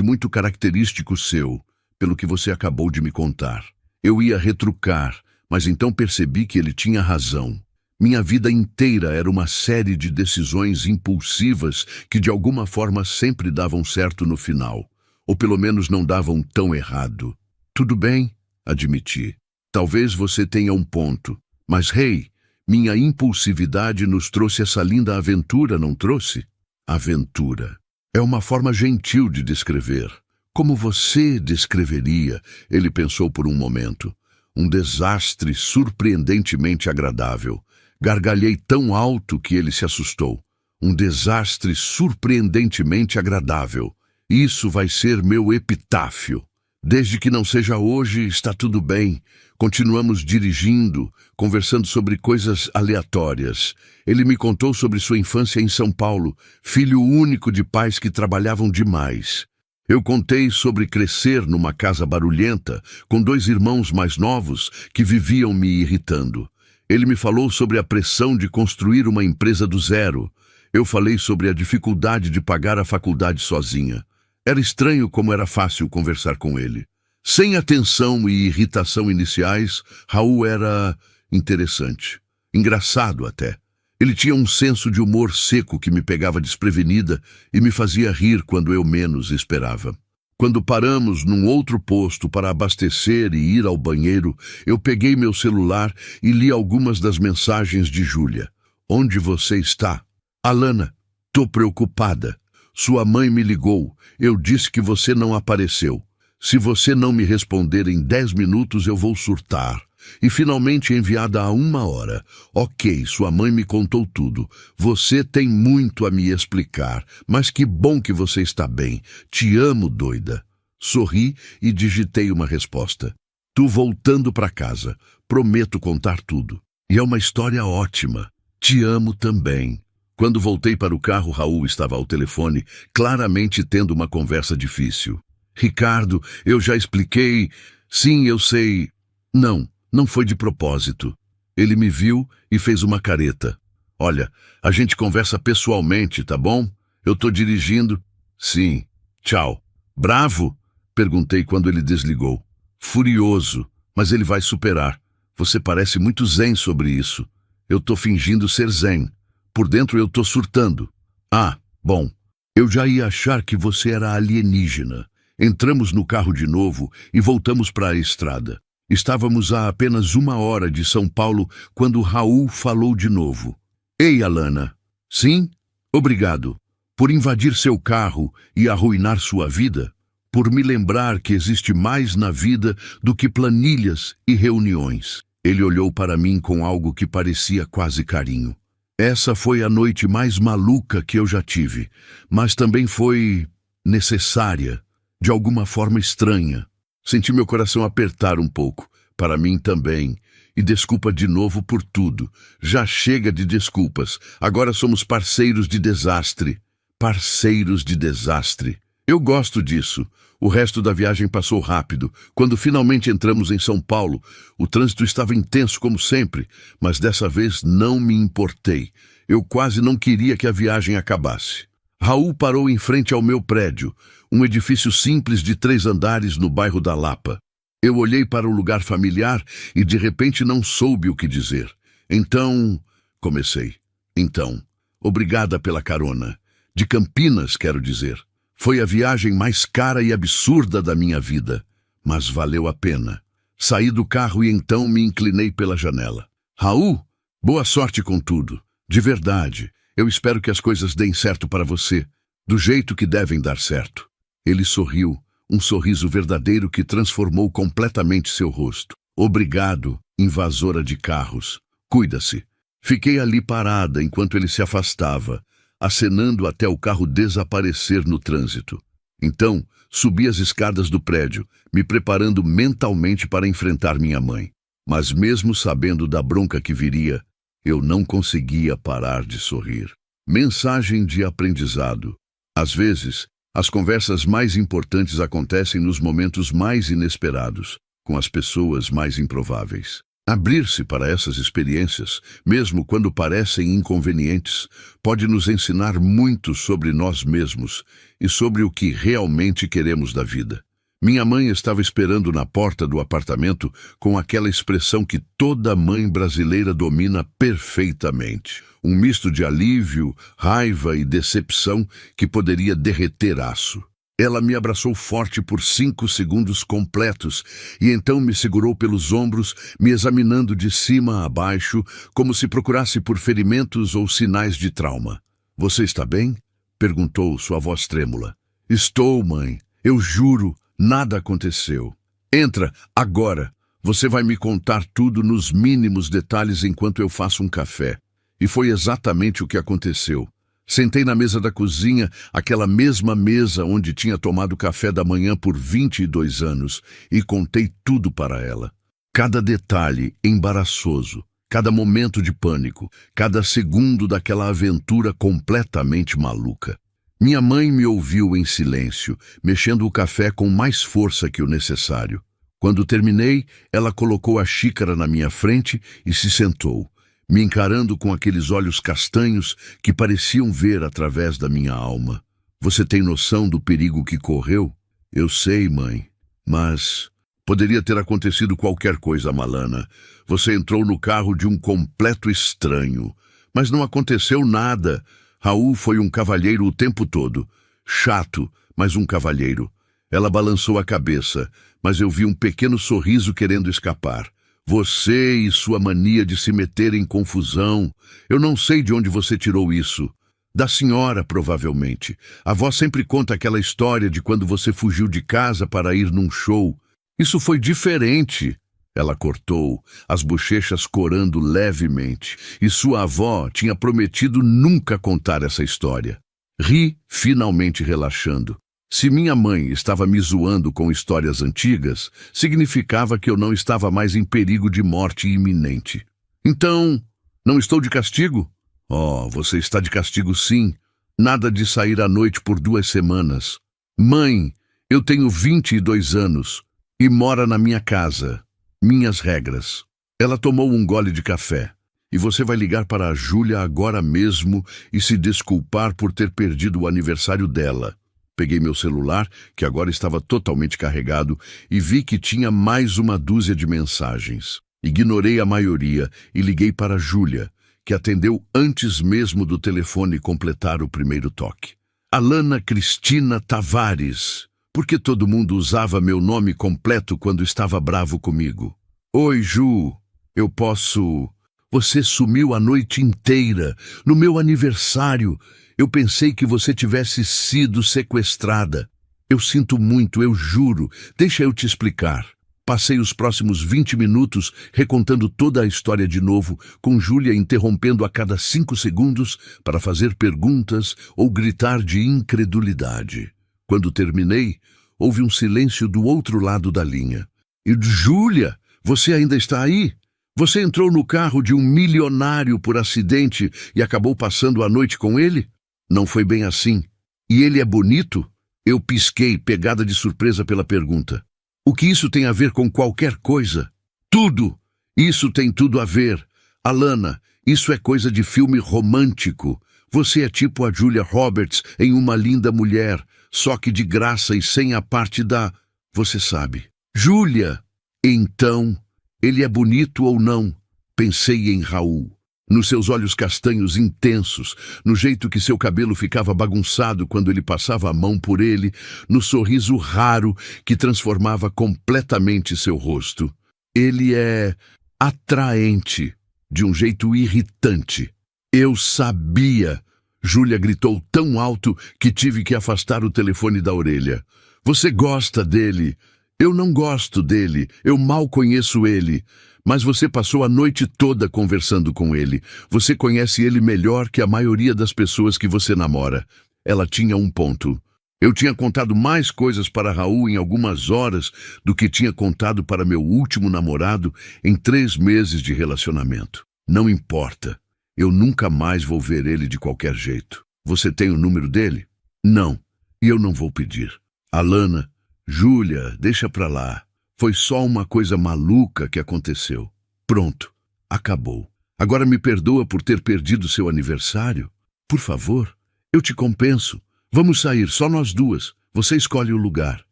muito característico seu, pelo que você acabou de me contar. Eu ia retrucar, mas então percebi que ele tinha razão. Minha vida inteira era uma série de decisões impulsivas que de alguma forma sempre davam certo no final, ou pelo menos não davam tão errado. Tudo bem, admiti. Talvez você tenha um ponto, mas hey, minha impulsividade nos trouxe essa linda aventura, não trouxe? Aventura. É uma forma gentil de descrever. Como você descreveria? Ele pensou por um momento. Um desastre surpreendentemente agradável. Gargalhei tão alto que ele se assustou. Um desastre surpreendentemente agradável. Isso vai ser meu epitáfio. Desde que não seja hoje, está tudo bem. Continuamos dirigindo, conversando sobre coisas aleatórias. Ele me contou sobre sua infância em São Paulo, filho único de pais que trabalhavam demais. Eu contei sobre crescer numa casa barulhenta, com 2 irmãos mais novos que viviam me irritando. Ele me falou sobre a pressão de construir uma empresa do zero. Eu falei sobre a dificuldade de pagar a faculdade sozinha. Era estranho como era fácil conversar com ele. Sem a tensão e irritação iniciais, Raul era interessante. Engraçado até. Ele tinha um senso de humor seco que me pegava desprevenida e me fazia rir quando eu menos esperava. Quando paramos num outro posto para abastecer e ir ao banheiro, eu peguei meu celular e li algumas das mensagens de Júlia. Onde você está? Alana, tô preocupada. Sua mãe me ligou. Eu disse que você não apareceu. Se você não me responder em 10 minutos, eu vou surtar. E finalmente enviada há 1 hora. Ok, sua mãe me contou tudo. Você tem muito a me explicar, mas que bom que você está bem. Te amo, doida. Sorri e digitei uma resposta. Tu voltando para casa. Prometo contar tudo. E é uma história ótima. Te amo também. Quando voltei para o carro, Raul estava ao telefone, claramente tendo uma conversa difícil. Ricardo, eu já expliquei. Sim, eu sei. Não foi de propósito. Ele me viu e fez uma careta. Olha, a gente conversa pessoalmente, tá bom? Eu tô dirigindo. Sim. Tchau. Bravo? Perguntei quando ele desligou. Furioso, mas ele vai superar. Você parece muito zen sobre isso. Eu tô fingindo ser zen. Por dentro eu tô surtando. Ah, bom. Eu já ia achar que você era alienígena. Entramos no carro de novo e voltamos para a estrada. Estávamos a apenas 1 hora de São Paulo quando Raul falou de novo. Ei, Alana. Sim? Obrigado. Por invadir seu carro e arruinar sua vida. Por me lembrar que existe mais na vida do que planilhas e reuniões. Ele olhou para mim com algo que parecia quase carinho. Essa foi a noite mais maluca que eu já tive, mas também foi necessária, de alguma forma estranha. Senti meu coração apertar um pouco, para mim também. E desculpa de novo por tudo. Já chega de desculpas. Agora somos parceiros de desastre. Parceiros de desastre. Eu gosto disso. O resto da viagem passou rápido. Quando finalmente entramos em São Paulo, o trânsito estava intenso como sempre, mas dessa vez não me importei. Eu quase não queria que a viagem acabasse. Raul parou em frente ao meu prédio, um edifício simples de 3 andares no bairro da Lapa. Eu olhei para o lugar familiar e de repente não soube o que dizer. Então, comecei. Então, obrigada pela carona. De Campinas, quero dizer. Foi a viagem mais cara e absurda da minha vida, mas valeu a pena. Saí do carro e então me inclinei pela janela. Raul, boa sorte com tudo. De verdade, eu espero que as coisas deem certo para você, do jeito que devem dar certo. Ele sorriu, um sorriso verdadeiro que transformou completamente seu rosto. Obrigado, invasora de carros. Cuida-se. Fiquei ali parada enquanto ele se afastava, acenando até o carro desaparecer no trânsito. Então, subi as escadas do prédio, me preparando mentalmente para enfrentar minha mãe. Mas mesmo sabendo da bronca que viria, eu não conseguia parar de sorrir. Mensagem de aprendizado. Às vezes, as conversas mais importantes acontecem nos momentos mais inesperados, com as pessoas mais improváveis. Abrir-se para essas experiências, mesmo quando parecem inconvenientes, pode nos ensinar muito sobre nós mesmos e sobre o que realmente queremos da vida. Minha mãe estava esperando na porta do apartamento com aquela expressão que toda mãe brasileira domina perfeitamente. Um misto de alívio, raiva e decepção que poderia derreter aço. Ela me abraçou forte por 5 segundos completos e então me segurou pelos ombros, me examinando de cima a baixo, como se procurasse por ferimentos ou sinais de trauma. Você está bem? Perguntou sua voz trêmula. Estou, mãe. Eu juro, nada aconteceu. Entra, agora. Você vai me contar tudo nos mínimos detalhes enquanto eu faço um café. E foi exatamente o que aconteceu. Sentei na mesa da cozinha, aquela mesma mesa onde tinha tomado café da manhã por 22 anos, e contei tudo para ela. Cada detalhe embaraçoso, cada momento de pânico, cada segundo daquela aventura completamente maluca. Minha mãe me ouviu em silêncio, mexendo o café com mais força que o necessário. Quando terminei, ela colocou a xícara na minha frente e se sentou, me encarando com aqueles olhos castanhos que pareciam ver através da minha alma. Você tem noção do perigo que correu? Eu sei, mãe, mas poderia ter acontecido qualquer coisa, Malana. Você entrou no carro de um completo estranho, mas não aconteceu nada. Raul foi um cavalheiro o tempo todo. Chato, mas um cavalheiro. Ela balançou a cabeça, mas eu vi um pequeno sorriso querendo escapar. Você e sua mania de se meter em confusão. Eu não sei de onde você tirou isso. Da senhora, provavelmente. A avó sempre conta aquela história de quando você fugiu de casa para ir num show. Isso foi diferente. Ela cortou, as bochechas corando levemente, e sua avó tinha prometido nunca contar essa história. Ri, finalmente relaxando. Se minha mãe estava me zoando com histórias antigas, significava que eu não estava mais em perigo de morte iminente. Então, não estou de castigo? Oh, você está de castigo sim. Nada de sair à noite por 2 semanas. Mãe, eu tenho 22 anos e mora na minha casa. Minhas regras. Ela tomou um gole de café. E você vai ligar para a Júlia agora mesmo e se desculpar por ter perdido o aniversário dela. Peguei meu celular, que agora estava totalmente carregado, e vi que tinha mais uma dúzia de mensagens. Ignorei a maioria e liguei para a Júlia, que atendeu antes mesmo do telefone completar o primeiro toque. Alana Cristina Tavares. Por que todo mundo usava meu nome completo quando estava bravo comigo? Oi, Ju. Eu posso... Você sumiu a noite inteira, no meu aniversário. Eu pensei que você tivesse sido sequestrada. Eu sinto muito, eu juro. Deixa eu te explicar. Passei os próximos 20 minutos recontando toda a história de novo, com Júlia interrompendo a cada 5 segundos para fazer perguntas ou gritar de incredulidade. Quando terminei, houve um silêncio do outro lado da linha. E Júlia, você ainda está aí? Você entrou no carro de um milionário por acidente e acabou passando a noite com ele? Não foi bem assim. E ele é bonito? Eu pisquei, pegada de surpresa pela pergunta. O que isso tem a ver com qualquer coisa? Tudo! Isso tem tudo a ver. Alana, isso é coisa de filme romântico. Você é tipo a Julia Roberts em Uma Linda Mulher, só que de graça e sem a parte da... Você sabe. Júlia! Então... Ele é bonito ou não? Pensei em Raul. Nos seus olhos castanhos intensos, no jeito que seu cabelo ficava bagunçado quando ele passava a mão por ele, no sorriso raro que transformava completamente seu rosto. Ele é atraente, de um jeito irritante. Eu sabia! Júlia gritou tão alto que tive que afastar o telefone da orelha. Você gosta dele? Eu não gosto dele, eu mal conheço ele, mas você passou a noite toda conversando com ele. Você conhece ele melhor que a maioria das pessoas que você namora. Ela tinha um ponto. Eu tinha contado mais coisas para Raul em algumas horas do que tinha contado para meu último namorado em 3 meses de relacionamento. Não importa, eu nunca mais vou ver ele de qualquer jeito. Você tem o número dele? Não, e eu não vou pedir. Alana... Júlia, deixa pra lá. Foi só uma coisa maluca que aconteceu. Pronto, acabou. Agora me perdoa por ter perdido seu aniversário? Por favor, eu te compenso. Vamos sair, só nós duas. Você escolhe o lugar.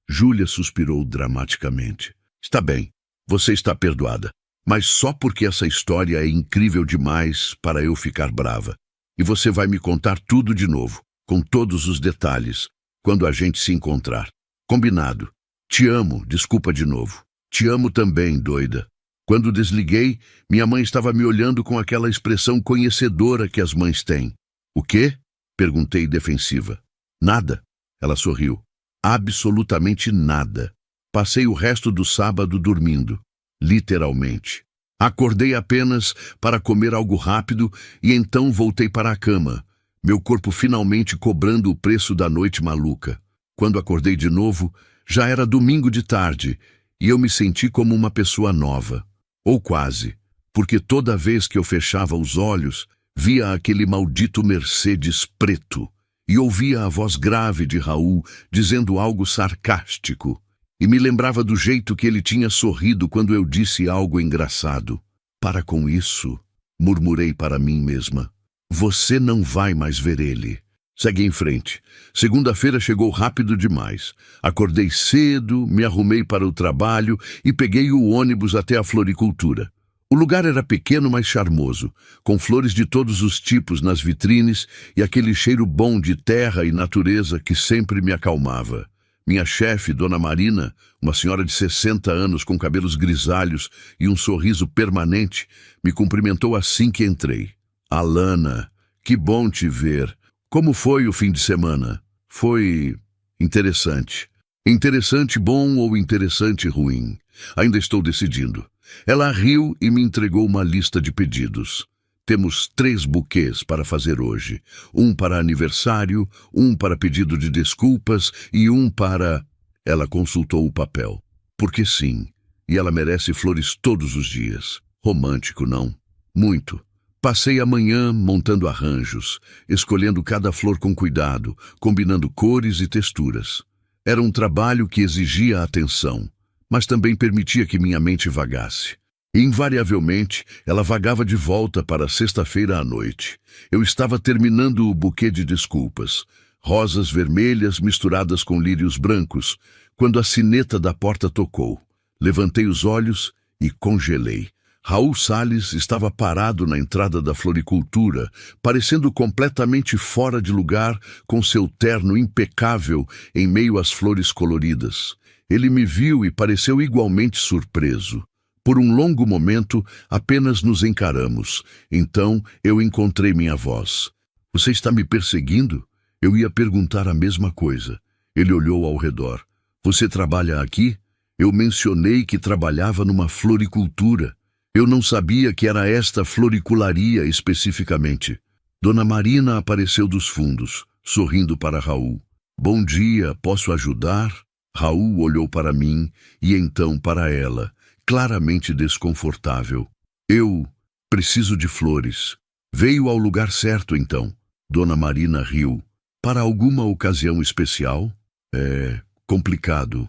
Júlia suspirou dramaticamente. Está bem, você está perdoada. Mas só porque essa história é incrível demais para eu ficar brava. E você vai me contar tudo de novo, com todos os detalhes, quando a gente se encontrar. Combinado. Te amo, desculpa de novo. Te amo também, doida. Quando desliguei, minha mãe estava me olhando com aquela expressão conhecedora que as mães têm. O quê? Perguntei defensiva. Nada. Ela sorriu. Absolutamente nada. Passei o resto do sábado dormindo. Literalmente. Acordei apenas para comer algo rápido e então voltei para a cama, meu corpo finalmente cobrando o preço da noite maluca. Quando acordei de novo, já era domingo de tarde e eu me senti como uma pessoa nova. Ou quase, porque toda vez que eu fechava os olhos, via aquele maldito Mercedes preto e ouvia a voz grave de Raul dizendo algo sarcástico. E me lembrava do jeito que ele tinha sorrido quando eu disse algo engraçado. Para com isso, murmurei para mim mesma. Você não vai mais ver ele. Segui em frente. Segunda-feira chegou rápido demais. Acordei cedo, me arrumei para o trabalho e peguei o ônibus até a floricultura. O lugar era pequeno, mas charmoso, com flores de todos os tipos nas vitrines e aquele cheiro bom de terra e natureza que sempre me acalmava. Minha chefe, Dona Marina, uma senhora de 60 anos com cabelos grisalhos e um sorriso permanente, me cumprimentou assim que entrei. Alana, que bom te ver. Como foi o fim de semana? Foi interessante. Interessante bom ou interessante ruim? Ainda estou decidindo. Ela riu e me entregou uma lista de pedidos. Temos 3 buquês para fazer hoje. Um para aniversário, um para pedido de desculpas e um para... Ela consultou o papel. Porque sim, e ela merece flores todos os dias. Romântico, não? Muito. Passei a manhã montando arranjos, escolhendo cada flor com cuidado, combinando cores e texturas. Era um trabalho que exigia atenção, mas também permitia que minha mente vagasse. Invariavelmente, ela vagava de volta para sexta-feira à noite. Eu estava terminando o buquê de desculpas, rosas vermelhas misturadas com lírios brancos, quando a sineta da porta tocou. Levantei os olhos e congelei. Raul Salles estava parado na entrada da floricultura, parecendo completamente fora de lugar, com seu terno impecável em meio às flores coloridas. Ele me viu e pareceu igualmente surpreso. Por um longo momento, apenas nos encaramos. Então, eu encontrei minha voz. Você está me perseguindo? Eu ia perguntar a mesma coisa. Ele olhou ao redor. Você trabalha aqui? Eu mencionei que trabalhava numa floricultura. Eu não sabia que era esta floricularia especificamente. Dona Marina apareceu dos fundos, sorrindo para Raul. Bom dia, posso ajudar? Raul olhou para mim e então para ela, claramente desconfortável. Eu preciso de flores. Veio ao lugar certo, então. Dona Marina riu. Para alguma ocasião especial? É complicado.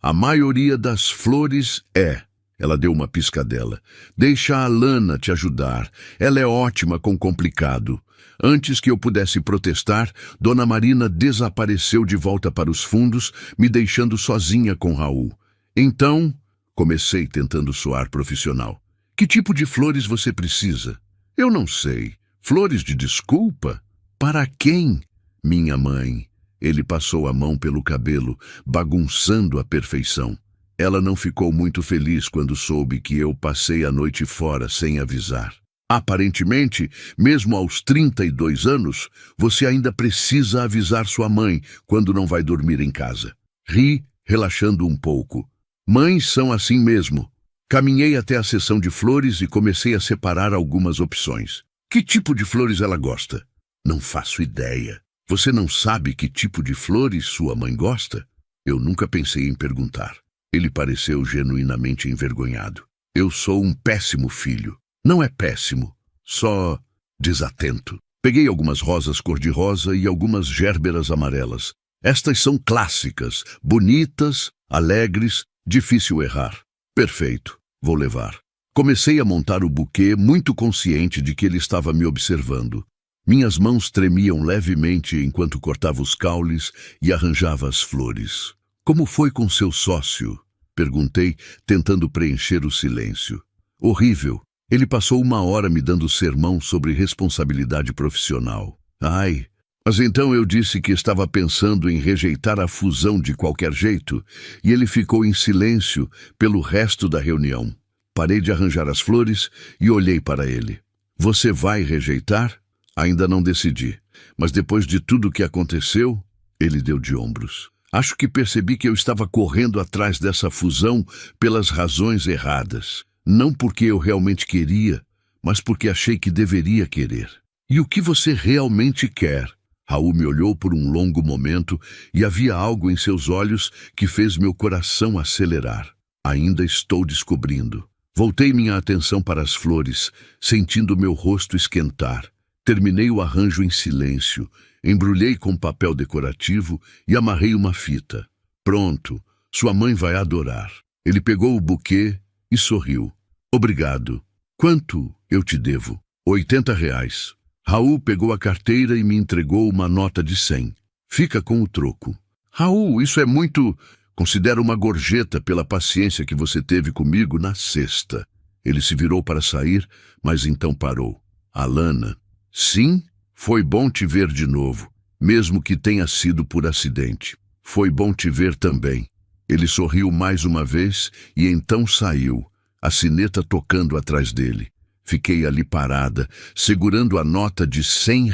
A maioria das flores é. Ela deu uma piscadela. Deixa a Lana te ajudar. Ela é ótima com complicado. Antes que eu pudesse protestar, Dona Marina desapareceu de volta para os fundos, me deixando sozinha com Raul. Então, comecei tentando soar profissional. Que tipo de flores você precisa? Eu não sei. Flores de desculpa? Para quem? Minha mãe. Ele passou a mão pelo cabelo, bagunçando a perfeição. Ela não ficou muito feliz quando soube que eu passei a noite fora sem avisar. Aparentemente, mesmo aos 32 anos, você ainda precisa avisar sua mãe quando não vai dormir em casa. Ri, relaxando um pouco. Mães são assim mesmo. Caminhei até a seção de flores e comecei a separar algumas opções. Que tipo de flores ela gosta? Não faço ideia. Você não sabe que tipo de flores sua mãe gosta? Eu nunca pensei em perguntar. Ele pareceu genuinamente envergonhado. Eu sou um péssimo filho. Não é péssimo, só desatento. Peguei algumas rosas cor-de-rosa e algumas gérberas amarelas. Estas são clássicas, bonitas, alegres, difícil errar. Perfeito, vou levar. Comecei a montar o buquê, muito consciente de que ele estava me observando. Minhas mãos tremiam levemente enquanto cortava os caules e arranjava as flores. Como foi com seu sócio? Perguntei, tentando preencher o silêncio. Horrível. Ele passou 1 hora me dando sermão sobre responsabilidade profissional. Ai, mas então eu disse que estava pensando em rejeitar a fusão de qualquer jeito, e ele ficou em silêncio pelo resto da reunião. Parei de arranjar as flores e olhei para ele. Você vai rejeitar? Ainda não decidi, mas depois de tudo o que aconteceu, ele deu de ombros. Acho que percebi que eu estava correndo atrás dessa fusão pelas razões erradas. Não porque eu realmente queria, mas porque achei que deveria querer. E o que você realmente quer? Raul me olhou por um longo momento e havia algo em seus olhos que fez meu coração acelerar. Ainda estou descobrindo. Voltei minha atenção para as flores, sentindo meu rosto esquentar. Terminei o arranjo em silêncio, embrulhei com papel decorativo e amarrei uma fita. Pronto, sua mãe vai adorar. Ele pegou o buquê e sorriu. Obrigado. Quanto eu te devo? R$ 80. Raul pegou a carteira e me entregou uma nota de 100. Fica com o troco. Raul, isso é muito... Considero uma gorjeta pela paciência que você teve comigo na sexta. Ele se virou para sair, mas então parou. Alana... Sim, foi bom te ver de novo, mesmo que tenha sido por acidente. Foi bom te ver também. Ele sorriu mais uma vez e então saiu, a sineta tocando atrás dele. Fiquei ali parada, segurando a nota de R$ 100,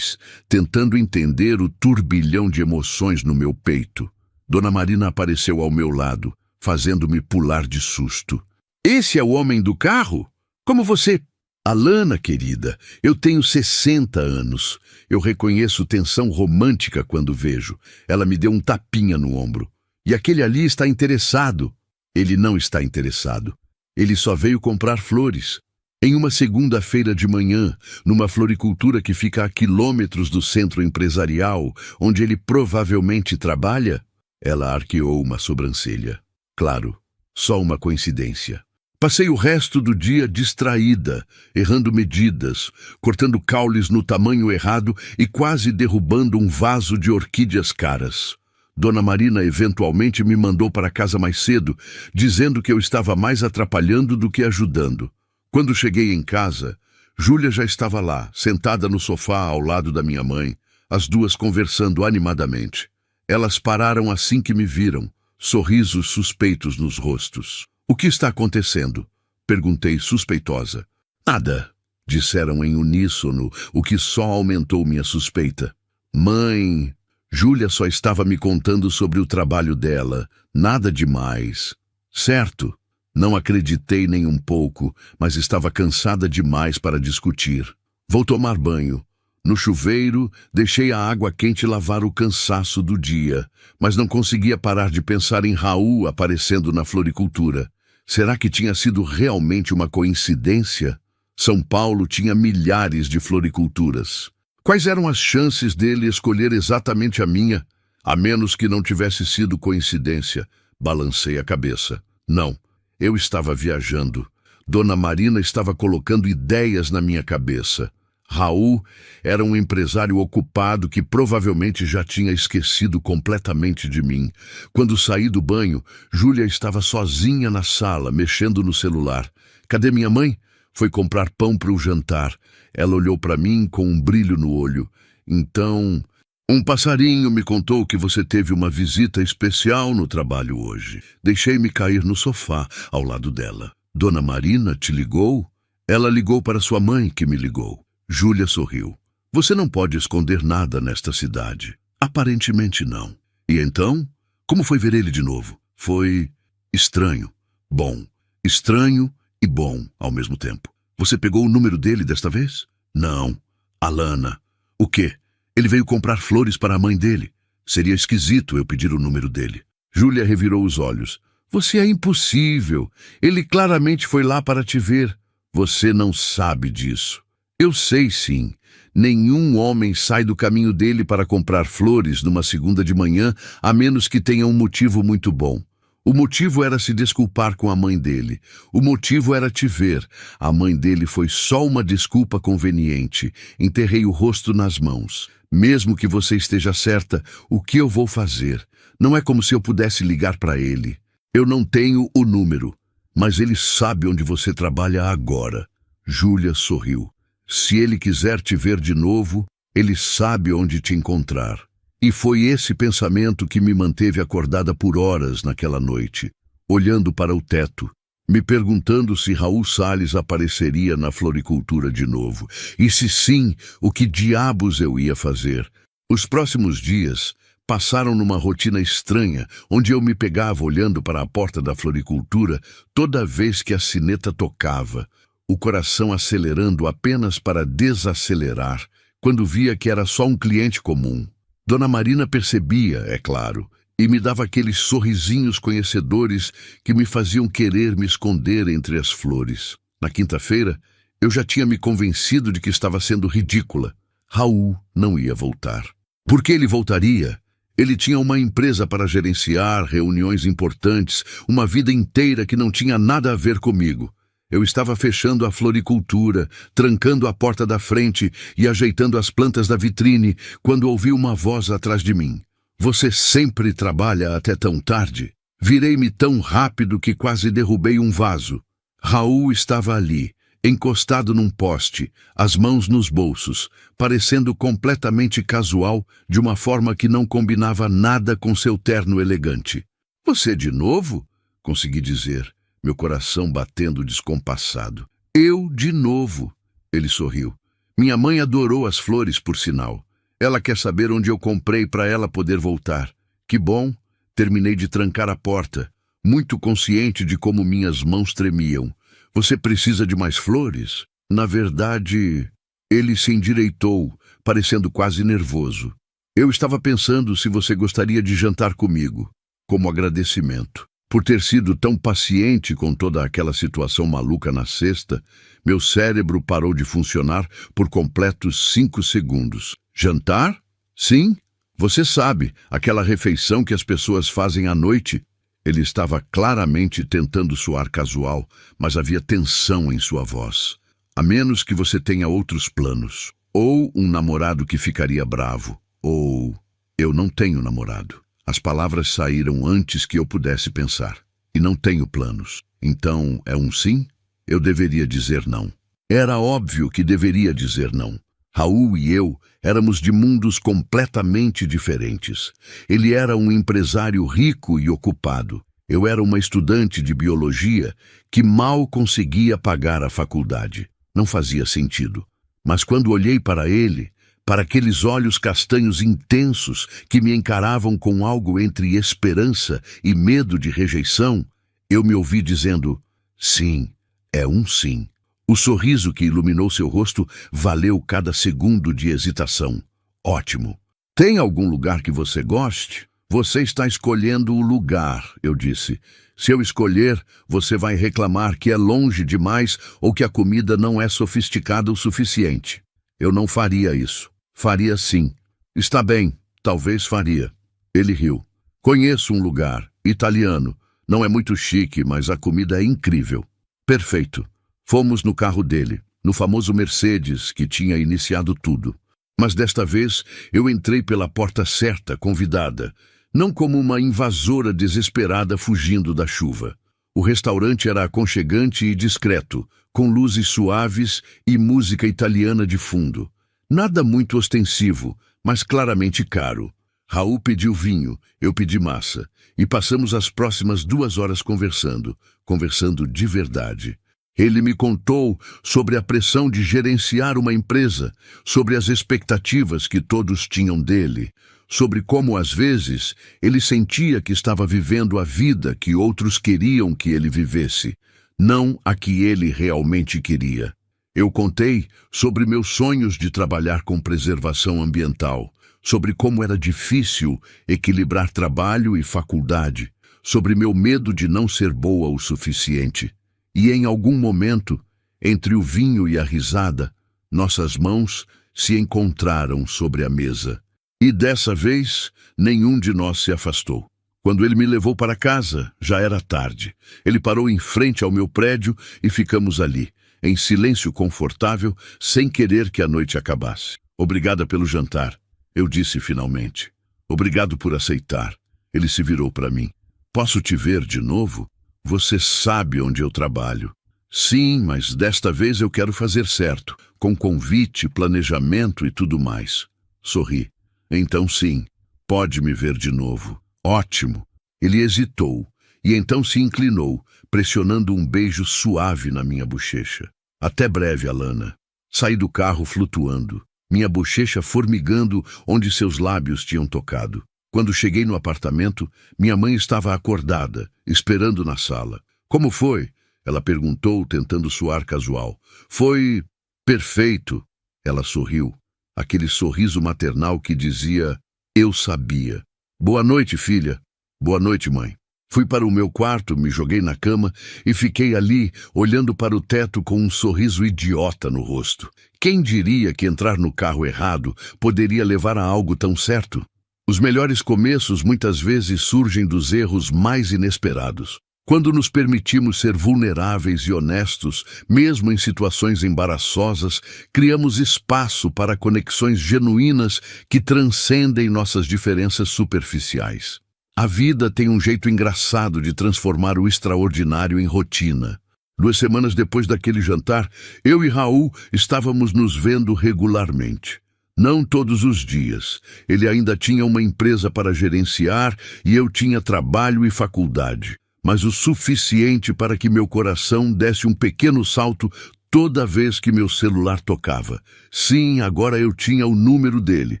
tentando entender o turbilhão de emoções no meu peito. Dona Marina apareceu ao meu lado, fazendo-me pular de susto. Esse é o homem do carro? Como você... Alana, querida, eu tenho 60 anos. Eu reconheço tensão romântica quando vejo. Ela me deu um tapinha no ombro. E aquele ali está interessado. Ele não está interessado. Ele só veio comprar flores. Em uma segunda-feira de manhã, numa floricultura que fica a quilômetros do centro empresarial, onde ele provavelmente trabalha, ela arqueou uma sobrancelha. Claro, só uma coincidência. Passei o resto do dia distraída, errando medidas, cortando caules no tamanho errado e quase derrubando um vaso de orquídeas caras. Dona Marina eventualmente me mandou para casa mais cedo, dizendo que eu estava mais atrapalhando do que ajudando. Quando cheguei em casa, Júlia já estava lá, sentada no sofá ao lado da minha mãe, as duas conversando animadamente. Elas pararam assim que me viram, sorrisos suspeitos nos rostos. "O que está acontecendo?" perguntei suspeitosa. "Nada", disseram em uníssono, o que só aumentou minha suspeita. "Mãe..." Júlia só estava me contando sobre o trabalho dela, nada demais. Certo, não acreditei nem um pouco, mas estava cansada demais para discutir. "Vou tomar banho." No chuveiro, deixei a água quente lavar o cansaço do dia, mas não conseguia parar de pensar em Raul aparecendo na floricultura. Será que tinha sido realmente uma coincidência? São Paulo tinha milhares de floriculturas. Quais eram as chances dele escolher exatamente a minha, a menos que não tivesse sido coincidência? Balancei a cabeça. Não, eu estava viajando. Dona Marina estava colocando ideias na minha cabeça. Raul era um empresário ocupado que provavelmente já tinha esquecido completamente de mim. Quando saí do banho, Júlia estava sozinha na sala, mexendo no celular. "Cadê minha mãe?" "Foi comprar pão para o jantar." Ela olhou para mim com um brilho no olho. "Então, um passarinho me contou que você teve uma visita especial no trabalho hoje." Deixei-me cair no sofá, ao lado dela. "Dona Marina te ligou?" "Ela ligou para sua mãe, que me ligou." Júlia sorriu. "Você não pode esconder nada nesta cidade." "Aparentemente não." "E então? Como foi ver ele de novo?" "Foi estranho. Bom. Estranho e bom ao mesmo tempo." "Você pegou o número dele desta vez?" "Não. Alana." "O quê?" "Ele veio comprar flores para a mãe dele. Seria esquisito eu pedir o número dele." Júlia revirou os olhos. "Você é impossível. Ele claramente foi lá para te ver." "Você não sabe disso." "Eu sei sim. Nenhum homem sai do caminho dele para comprar flores numa segunda de manhã, a menos que tenha um motivo muito bom. O motivo era se desculpar com a mãe dele. O motivo era te ver. A mãe dele foi só uma desculpa conveniente. Enterrei o rosto nas mãos. Mesmo que você esteja certa, o que eu vou fazer? Não é como se eu pudesse ligar para ele. Eu não tenho o número, mas ele sabe onde você trabalha agora." Júlia sorriu. "Se ele quiser te ver de novo, ele sabe onde te encontrar." E foi esse pensamento que me manteve acordada por horas naquela noite, olhando para o teto, me perguntando se Raul Salles apareceria na floricultura de novo. E se sim, o que diabos eu ia fazer? Os próximos dias passaram numa rotina estranha, onde eu me pegava olhando para a porta da floricultura toda vez que a sineta tocava, o coração acelerando apenas para desacelerar, quando via que era só um cliente comum. Dona Marina percebia, é claro, e me dava aqueles sorrisinhos conhecedores que me faziam querer me esconder entre as flores. Na quinta-feira, eu já tinha me convencido de que estava sendo ridícula. Raul não ia voltar. Por que ele voltaria? Ele tinha uma empresa para gerenciar, reuniões importantes, uma vida inteira que não tinha nada a ver comigo. Eu estava fechando a floricultura, trancando a porta da frente e ajeitando as plantas da vitrine, quando ouvi uma voz atrás de mim. "Você sempre trabalha até tão tarde?" Virei-me tão rápido que quase derrubei um vaso. Raul estava ali, encostado num poste, as mãos nos bolsos, parecendo completamente casual, de uma forma que não combinava nada com seu terno elegante. "Você de novo?" consegui dizer, meu coração batendo descompassado. "Eu de novo." Ele sorriu. "Minha mãe adorou as flores, por sinal. Ela quer saber onde eu comprei para ela poder voltar." "Que bom." Terminei de trancar a porta, muito consciente de como minhas mãos tremiam. "Você precisa de mais flores?" "Na verdade..." Ele se endireitou, parecendo quase nervoso. "Eu estava pensando se você gostaria de jantar comigo, como agradecimento. Por ter sido tão paciente com toda aquela situação maluca na sexta, meu cérebro parou de funcionar por completos 5 segundos. "Jantar? Sim. Você sabe, aquela refeição que as pessoas fazem à noite." Ele estava claramente tentando soar casual, mas havia tensão em sua voz. A menos que você tenha outros planos. Ou um namorado que ficaria bravo. Ou... Eu não tenho namorado. As palavras saíram antes que eu pudesse pensar. E não tenho planos. Então, é um sim? Eu deveria dizer não. Era óbvio que deveria dizer não. Raul e eu éramos de mundos completamente diferentes. Ele era um empresário rico e ocupado. Eu era uma estudante de biologia que mal conseguia pagar a faculdade. Não fazia sentido. Mas quando olhei para ele, para aqueles olhos castanhos intensos que me encaravam com algo entre esperança e medo de rejeição, eu me ouvi dizendo, sim, é um sim. O sorriso que iluminou seu rosto valeu cada segundo de hesitação. Ótimo. Tem algum lugar que você goste? Você está escolhendo o lugar, eu disse. Se eu escolher, você vai reclamar que é longe demais ou que a comida não é sofisticada o suficiente. Eu não faria isso. Faria sim. Está bem, talvez faria. Ele riu. Conheço um lugar, italiano. Não é muito chique, mas a comida é incrível. Perfeito. Fomos no carro dele, no famoso Mercedes que tinha iniciado tudo. Mas desta vez eu entrei pela porta certa, convidada, não como uma invasora desesperada fugindo da chuva. O restaurante era aconchegante e discreto, com luzes suaves e música italiana de fundo. Nada muito ostensivo, mas claramente caro. Raul pediu vinho, eu pedi massa, e passamos as próximas 2 horas conversando de verdade. Ele me contou sobre a pressão de gerenciar uma empresa, sobre as expectativas que todos tinham dele, sobre como, às vezes, ele sentia que estava vivendo a vida que outros queriam que ele vivesse, não a que ele realmente queria. Eu contei sobre meus sonhos de trabalhar com preservação ambiental, sobre como era difícil equilibrar trabalho e faculdade, sobre meu medo de não ser boa o suficiente. E em algum momento, entre o vinho e a risada, nossas mãos se encontraram sobre a mesa. E dessa vez, nenhum de nós se afastou. Quando ele me levou para casa, já era tarde. Ele parou em frente ao meu prédio e ficamos ali, em silêncio confortável, sem querer que a noite acabasse. Obrigada pelo jantar, eu disse finalmente. Obrigado por aceitar. Ele se virou para mim. Posso te ver de novo? Você sabe onde eu trabalho. Sim, mas desta vez eu quero fazer certo, com convite, planejamento e tudo mais. Sorri. Então sim, pode me ver de novo. Ótimo. Ele hesitou, e então se inclinou, pressionando um beijo suave na minha bochecha. Até breve, Alana. Saí do carro flutuando, minha bochecha formigando onde seus lábios tinham tocado. Quando cheguei no apartamento, minha mãe estava acordada, esperando na sala. Como foi? Ela perguntou, tentando soar casual. Foi perfeito. Ela sorriu. Aquele sorriso maternal que dizia, eu sabia. Boa noite, filha. Boa noite, mãe. Fui para o meu quarto, me joguei na cama e fiquei ali, olhando para o teto com um sorriso idiota no rosto. Quem diria que entrar no carro errado poderia levar a algo tão certo? Os melhores começos muitas vezes surgem dos erros mais inesperados. Quando nos permitimos ser vulneráveis e honestos, mesmo em situações embaraçosas, criamos espaço para conexões genuínas que transcendem nossas diferenças superficiais. A vida tem um jeito engraçado de transformar o extraordinário em rotina. 2 semanas depois daquele jantar, eu e Raul estávamos nos vendo regularmente. Não todos os dias. Ele ainda tinha uma empresa para gerenciar e eu tinha trabalho e faculdade. Mas o suficiente para que meu coração desse um pequeno salto toda vez que meu celular tocava. Sim, agora eu tinha o número dele,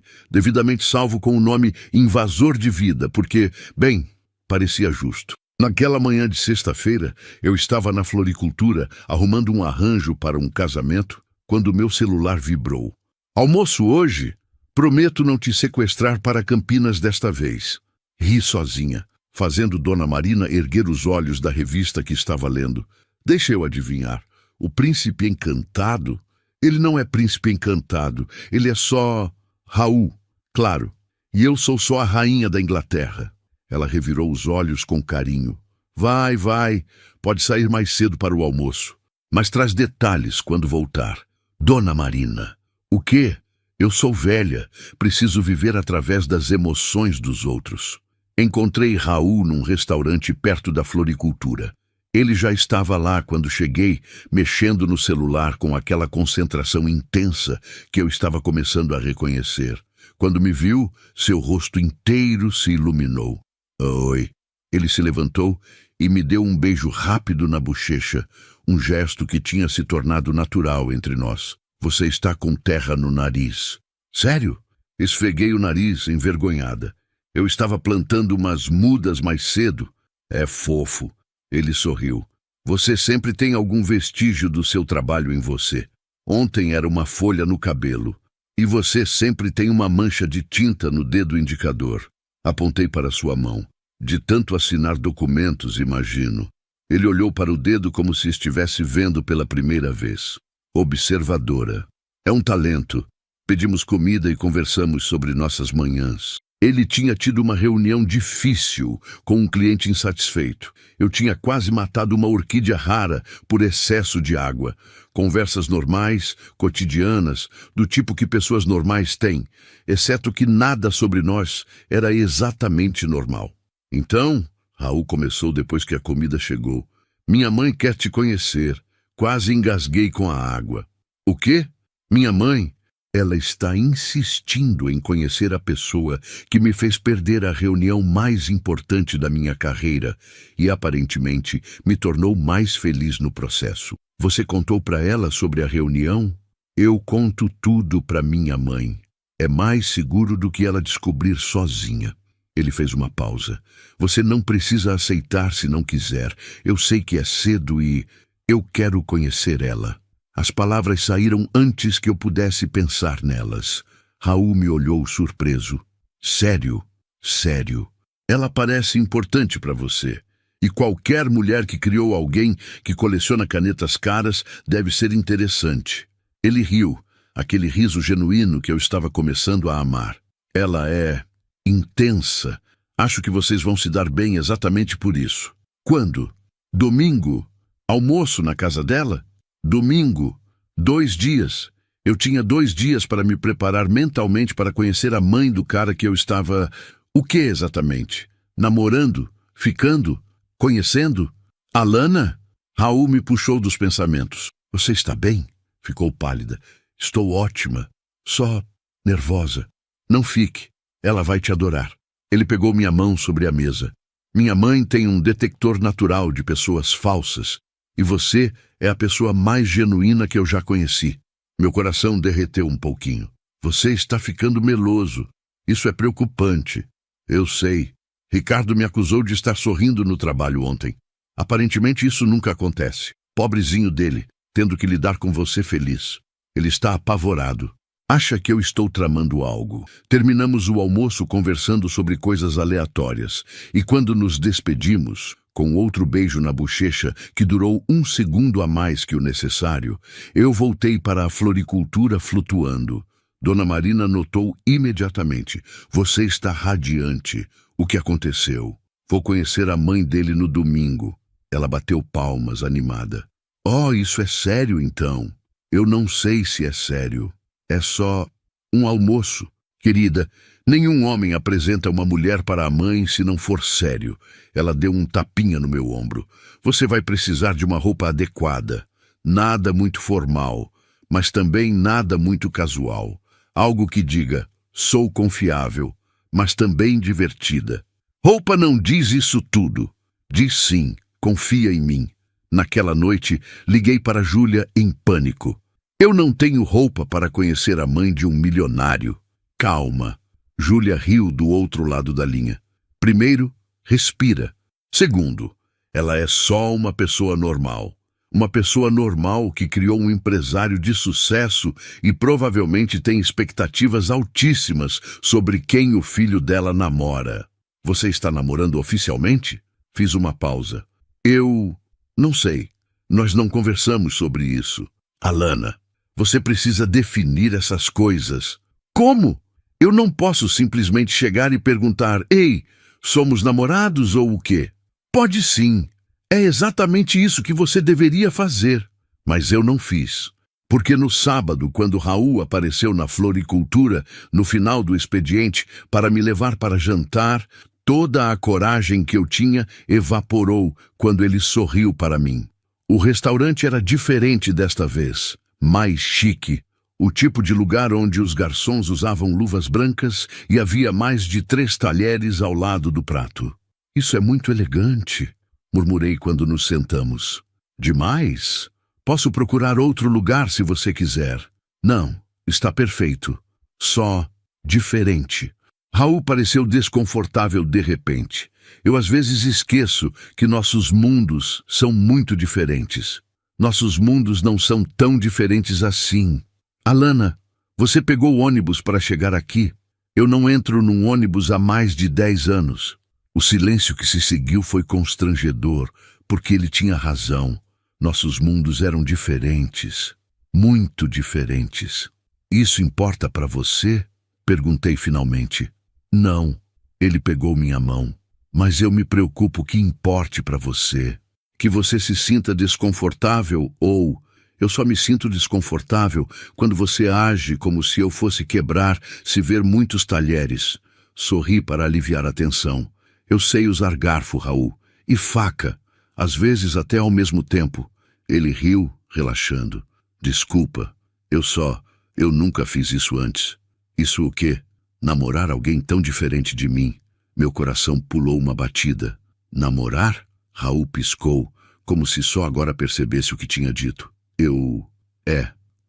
devidamente salvo com o nome Invasor de Vida, porque, bem, parecia justo. Naquela manhã de sexta-feira, eu estava na floricultura, arrumando um arranjo para um casamento, quando meu celular vibrou. Almoço hoje? Prometo não te sequestrar para Campinas desta vez. Ri sozinha, fazendo Dona Marina erguer os olhos da revista que estava lendo. Deixa eu adivinhar. O príncipe encantado? Ele não é príncipe encantado. Ele é só Raul, claro. E eu sou só a rainha da Inglaterra. Ela revirou os olhos com carinho. Vai, vai, pode sair mais cedo para o almoço. Mas traz detalhes quando voltar. Dona Marina. O quê? Eu sou velha, preciso viver através das emoções dos outros. Encontrei Raul num restaurante perto da floricultura. Ele já estava lá quando cheguei, mexendo no celular com aquela concentração intensa que eu estava começando a reconhecer. Quando me viu, seu rosto inteiro se iluminou. Oi. Ele se levantou e me deu um beijo rápido na bochecha, um gesto que tinha se tornado natural entre nós. Você está com terra no nariz. Sério? Esfreguei o nariz, envergonhada. Eu estava plantando umas mudas mais cedo. É fofo. Ele sorriu. Você sempre tem algum vestígio do seu trabalho em você. Ontem era uma folha no cabelo. E você sempre tem uma mancha de tinta no dedo indicador. Apontei para sua mão. De tanto assinar documentos, imagino. Ele olhou para o dedo como se estivesse vendo pela primeira vez. Observadora. É um talento. Pedimos comida e conversamos sobre nossas manhãs. Ele tinha tido uma reunião difícil com um cliente insatisfeito. Eu tinha quase matado uma orquídea rara por excesso de água. Conversas normais, cotidianas, do tipo que pessoas normais têm, exceto que nada sobre nós era exatamente normal. Então, Raul começou depois que a comida chegou. Minha mãe quer te conhecer. Quase engasguei com a água. O quê? Minha mãe? Ela está insistindo em conhecer a pessoa que me fez perder a reunião mais importante da minha carreira e, aparentemente, me tornou mais feliz no processo. Você contou para ela sobre a reunião? Eu conto tudo para minha mãe. É mais seguro do que ela descobrir sozinha. Ele fez uma pausa. Você não precisa aceitar se não quiser. Eu sei que é cedo e eu quero conhecer ela. As palavras saíram antes que eu pudesse pensar nelas. Raul me olhou surpreso. Sério? Sério. Ela parece importante para você. E qualquer mulher que criou alguém que coleciona canetas caras deve ser interessante. Ele riu, aquele riso genuíno que eu estava começando a amar. Ela é intensa. Acho que vocês vão se dar bem exatamente por isso. Quando? Domingo? Almoço na casa dela? Domingo. 2 dias. Eu tinha 2 dias para me preparar mentalmente para conhecer a mãe do cara que eu estava... O que exatamente? Namorando? Ficando? Conhecendo? Alana? Raul me puxou dos pensamentos. Você está bem? Ficou pálida. Estou ótima. Só nervosa. Não fique. Ela vai te adorar. Ele pegou minha mão sobre a mesa. Minha mãe tem um detector natural de pessoas falsas. E você é a pessoa mais genuína que eu já conheci. Meu coração derreteu um pouquinho. Você está ficando meloso. Isso é preocupante. Eu sei. Ricardo me acusou de estar sorrindo no trabalho ontem. Aparentemente isso nunca acontece. Pobrezinho dele, tendo que lidar com você feliz. Ele está apavorado. Acha que eu estou tramando algo. Terminamos o almoço conversando sobre coisas aleatórias. E quando nos despedimos, com outro beijo na bochecha que durou 1 segundo a mais que o necessário, eu voltei para a floricultura flutuando. Dona Marina notou imediatamente. Você está radiante. O que aconteceu? Vou conhecer a mãe dele no domingo. Ela bateu palmas, animada. Oh, isso é sério então? Eu não sei se é sério. É só um almoço. Querida, nenhum homem apresenta uma mulher para a mãe se não for sério. Ela deu um tapinha no meu ombro. Você vai precisar de uma roupa adequada. Nada muito formal, mas também nada muito casual. Algo que diga, sou confiável, mas também divertida. Roupa não diz isso tudo. Diz sim, confia em mim. Naquela noite, liguei para Júlia em pânico. Eu não tenho roupa para conhecer a mãe de um milionário. Calma. Júlia riu do outro lado da linha. Primeiro, respira. Segundo, ela é só uma pessoa normal. Uma pessoa normal que criou um empresário de sucesso e provavelmente tem expectativas altíssimas sobre quem o filho dela namora. Você está namorando oficialmente? Fiz uma pausa. Eu... não sei. Nós não conversamos sobre isso. Alana, você precisa definir essas coisas. Como? Eu não posso simplesmente chegar e perguntar, ei, Somos namorados ou o quê? Pode sim. É exatamente isso que você deveria fazer. Mas eu não fiz. Porque no sábado, quando Raul apareceu na floricultura, no final do expediente, para me levar para jantar, toda a coragem que eu tinha evaporou quando ele sorriu para mim. O restaurante era diferente desta vez, mais chique. O tipo de lugar onde os garçons usavam luvas brancas e havia mais de 3 talheres ao lado do prato. Isso é muito elegante, murmurei quando nos sentamos. Demais? Posso procurar outro lugar se você quiser. Não, está perfeito. Só diferente. Raul pareceu desconfortável de repente. Eu às vezes esqueço que nossos mundos são muito diferentes. Nossos mundos não são tão diferentes assim. Alana, você pegou o ônibus para chegar aqui? Eu não entro num ônibus há mais de 10 anos. O silêncio que se seguiu foi constrangedor, porque ele tinha razão. Nossos mundos eram diferentes, muito diferentes. Isso importa para você? Perguntei finalmente. Não, ele pegou minha mão. Mas eu me preocupo que importe para você. Que você se sinta desconfortável ou... Eu só me sinto desconfortável quando você age como se eu fosse quebrar se ver muitos talheres. Sorri para aliviar a tensão. Eu sei usar garfo, Raul, e faca. Às vezes até ao mesmo tempo. Ele riu, relaxando. Desculpa, eu nunca fiz isso antes. Isso o quê? Namorar alguém tão diferente de mim. Meu coração pulou uma batida. Namorar? Raul piscou, como se só agora percebesse o que tinha dito.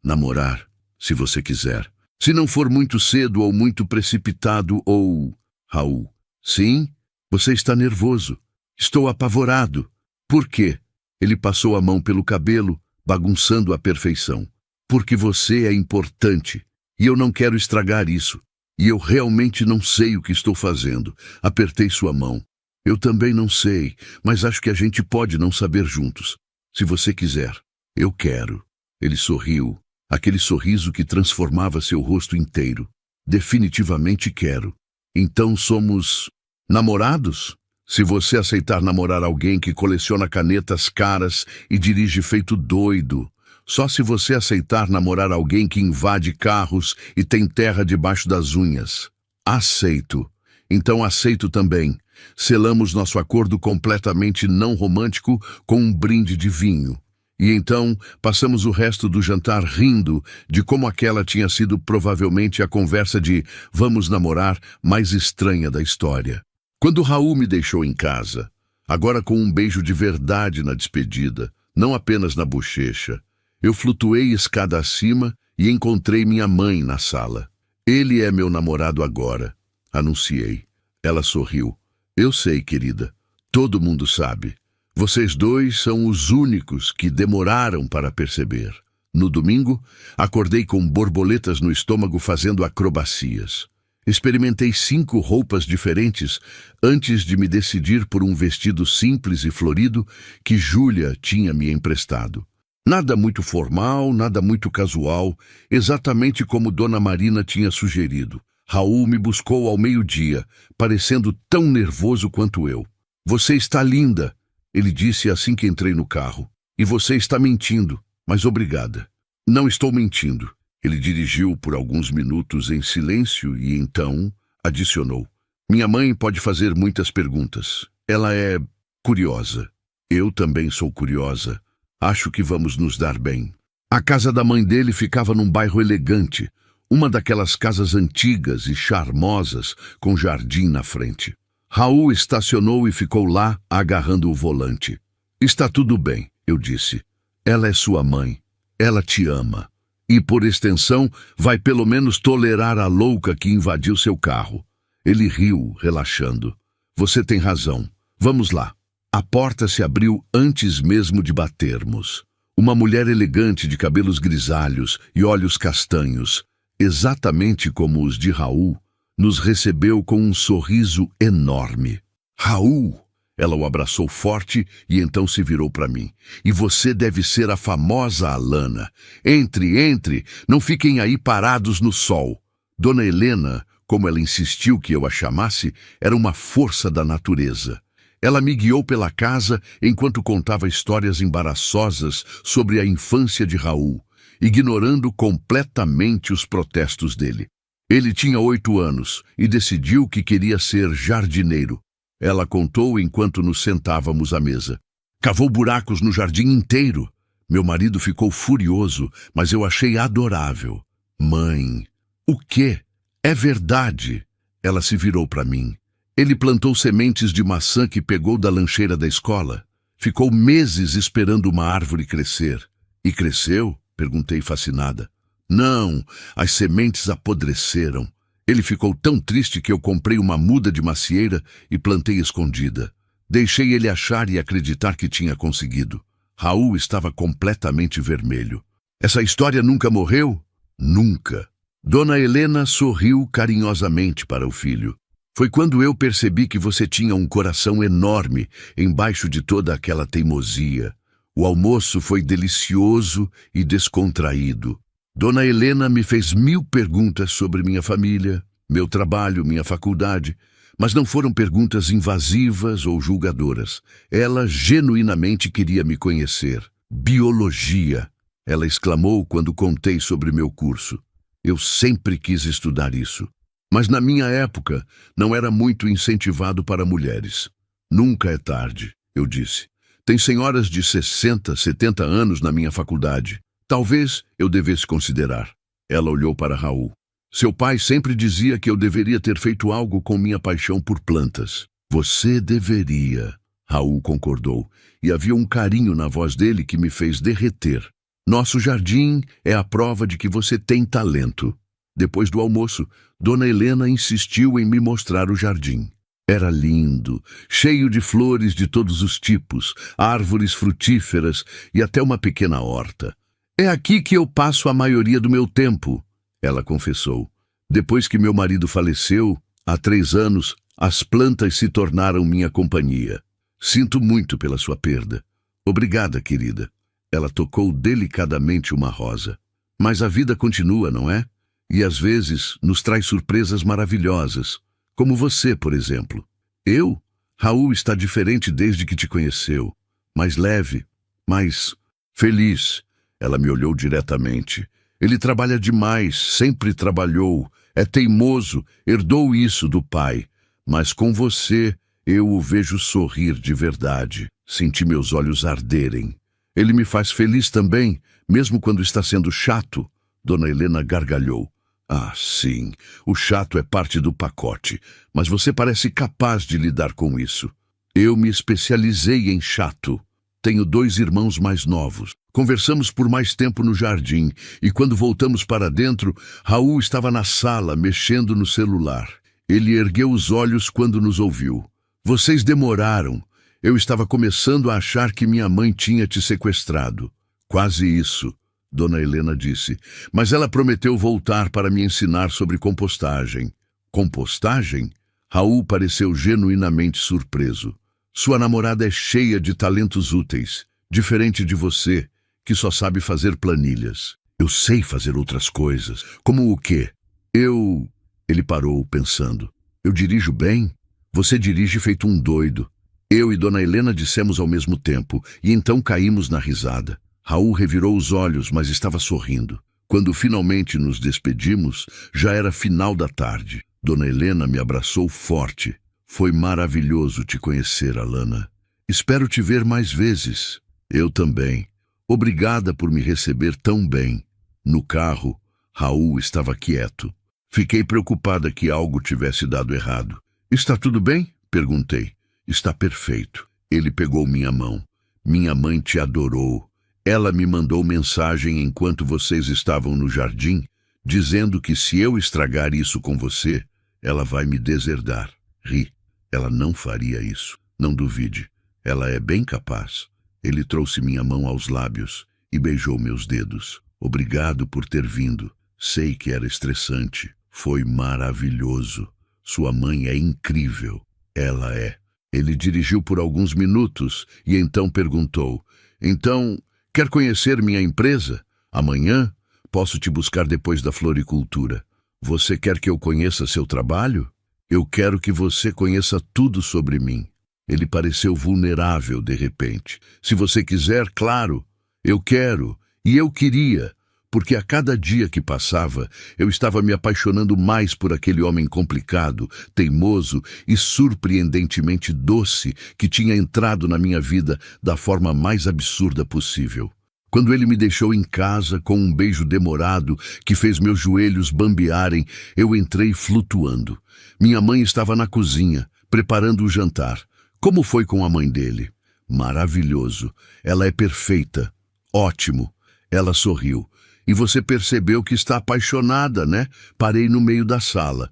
Namorar, se você quiser. Se não for muito cedo ou muito precipitado ou... Raul, sim? Você está nervoso. Estou apavorado. Por quê? Ele passou a mão pelo cabelo, bagunçando a perfeição. Porque você é importante, e eu não quero estragar isso. E eu realmente não sei o que estou fazendo. Apertei sua mão. Eu também não sei, mas acho que a gente pode não saber juntos. Se você quiser. Eu quero. Ele sorriu, aquele sorriso que transformava seu rosto inteiro. Definitivamente quero. Então somos... namorados? Se você aceitar namorar alguém que coleciona canetas caras e dirige feito doido. Só se você aceitar namorar alguém que invade carros e tem terra debaixo das unhas. Aceito. Então aceito também. Selamos nosso acordo completamente não romântico com um brinde de vinho. E então passamos o resto do jantar rindo de como aquela tinha sido provavelmente a conversa de vamos namorar mais estranha da história. Quando Raul me deixou em casa, agora com um beijo de verdade na despedida, não apenas na bochecha, eu flutuei escada acima e encontrei minha mãe na sala. Ele é meu namorado agora, anunciei. Ela sorriu. Eu sei, querida. Todo mundo sabe. Vocês dois são os únicos que demoraram para perceber. No domingo, acordei com borboletas no estômago fazendo acrobacias. Experimentei 5 roupas diferentes antes de me decidir por um vestido simples e florido que Júlia tinha me emprestado. Nada muito formal, nada muito casual, exatamente como Dona Marina tinha sugerido. Raul me buscou ao meio-dia, parecendo tão nervoso quanto eu. Você está linda, ele disse assim que entrei no carro. E você está mentindo, mas obrigada. Não estou mentindo. Ele dirigiu por alguns minutos em silêncio e então adicionou. Minha mãe pode fazer muitas perguntas. Ela é curiosa. Eu também sou curiosa. Acho que vamos nos dar bem. A casa da mãe dele ficava num bairro elegante, uma daquelas casas antigas e charmosas com jardim na frente. Raul estacionou e ficou lá agarrando o volante. Está tudo bem, eu disse. Ela é sua mãe. Ela te ama. E, por extensão, vai pelo menos tolerar a louca que invadiu seu carro. Ele riu, relaxando. Você tem razão. Vamos lá. A porta se abriu antes mesmo de batermos. Uma mulher elegante de cabelos grisalhos e olhos castanhos, exatamente como os de Raul, nos recebeu com um sorriso enorme. Raul! Ela o abraçou forte e então se virou para mim. E você deve ser a famosa Alana. Entre, entre, não fiquem aí parados no sol. Dona Helena, Como ela insistiu que eu a chamasse, era uma força da natureza. Ela me guiou pela casa enquanto contava histórias embaraçosas sobre a infância de Raul, ignorando completamente os protestos dele. Ele tinha 8 anos e decidiu que queria ser jardineiro. Ela contou enquanto nos sentávamos à mesa. Cavou buracos no jardim inteiro. Meu marido ficou furioso, mas eu achei adorável. Mãe, o quê? É verdade. Ela se virou para mim. Ele plantou sementes de maçã que pegou da lancheira da escola. Ficou meses esperando uma árvore crescer. E cresceu? Perguntei fascinada. Não, as sementes apodreceram. Ele ficou tão triste que eu comprei uma muda de macieira e plantei escondida. Deixei ele achar e acreditar que tinha conseguido. Raul estava completamente vermelho. Essa história nunca morreu? Nunca. Dona Helena sorriu carinhosamente para o filho. Foi quando eu percebi que você tinha um coração enorme embaixo de toda aquela teimosia. O almoço foi delicioso e descontraído. Dona Helena me fez 1000 perguntas sobre minha família, meu trabalho, minha faculdade, mas não foram perguntas invasivas ou julgadoras. Ela genuinamente queria me conhecer. Biologia, ela exclamou quando contei sobre meu curso. Eu sempre quis estudar isso. Mas na minha época, não era muito incentivado para mulheres. Nunca é tarde, eu disse. Tem senhoras de 60, 70 anos na minha faculdade. Talvez eu devesse considerar. Ela olhou para Raul. Seu pai sempre dizia que eu deveria ter feito algo com minha paixão por plantas. Você deveria, Raul concordou, e havia um carinho na voz dele que me fez derreter. Nosso jardim é a prova de que você tem talento. Depois do almoço, Dona Helena insistiu em me mostrar o jardim. Era lindo, cheio de flores de todos os tipos, árvores frutíferas e até uma pequena horta. É aqui que eu passo a maioria do meu tempo, ela confessou. Depois que meu marido faleceu, há 3 anos, as plantas se tornaram minha companhia. Sinto muito pela sua perda. Obrigada, querida. Ela tocou delicadamente uma rosa. Mas a vida continua, não é? E às vezes nos traz surpresas maravilhosas, como você, por exemplo. Eu? Raul está diferente desde que te conheceu. Mais leve, mais feliz. Ela me olhou diretamente. Ele trabalha demais, sempre trabalhou, é teimoso, herdou isso do pai. Mas com você, eu o vejo sorrir de verdade. Senti meus olhos arderem. Ele me faz feliz também, mesmo quando está sendo chato. Dona Helena gargalhou. Ah, sim, o chato é parte do pacote, mas você parece capaz de lidar com isso. Eu me especializei em chato. Tenho 2 irmãos mais novos. Conversamos por mais tempo no jardim, e quando voltamos para dentro, Raul estava na sala, mexendo no celular. Ele ergueu os olhos quando nos ouviu. Vocês demoraram. Eu estava começando a achar que minha mãe tinha te sequestrado. Quase isso. Dona Helena disse, mas ela prometeu voltar para me ensinar sobre compostagem. Compostagem? Raul pareceu genuinamente surpreso. Sua namorada é cheia de talentos úteis, diferente de você, que só sabe fazer planilhas. Eu sei fazer outras coisas. Como o quê? Ele parou, pensando. Eu dirijo bem? Você dirige feito um doido. Eu e Dona Helena dissemos ao mesmo tempo, e então caímos na risada. Raul revirou os olhos, mas estava sorrindo. Quando finalmente nos despedimos, já era final da tarde. Dona Helena me abraçou forte. Foi maravilhoso te conhecer, Alana. Espero te ver mais vezes. Eu também. Obrigada por me receber tão bem. No carro, Raul estava quieto. Fiquei preocupada que algo tivesse dado errado. Está tudo bem? Perguntei. Está perfeito. Ele pegou minha mão. Minha mãe te adorou. Ela me mandou mensagem enquanto vocês estavam no jardim, dizendo que se eu estragar isso com você, ela vai me deserdar. Ri. Ela não faria isso. Não duvide. Ela é bem capaz. Ele trouxe minha mão aos lábios e beijou meus dedos. Obrigado por ter vindo. Sei que era estressante. Foi maravilhoso. Sua mãe é incrível. Ela é. Ele dirigiu por alguns minutos e então perguntou, então, quer conhecer minha empresa? Amanhã posso te buscar depois da floricultura. Você quer que eu conheça seu trabalho? Eu quero que você conheça tudo sobre mim. Ele pareceu vulnerável de repente. Se você quiser, claro, eu quero e eu queria, porque a cada dia que passava, eu estava me apaixonando mais por aquele homem complicado, teimoso e surpreendentemente doce que tinha entrado na minha vida da forma mais absurda possível. Quando ele me deixou em casa com um beijo demorado que fez meus joelhos bambearem, eu entrei flutuando. Minha mãe estava na cozinha, preparando o jantar. Como foi com a mãe dele? Maravilhoso. Ela é perfeita. Ótimo. Ela sorriu. E você percebeu que está apaixonada, né? Parei no meio da sala.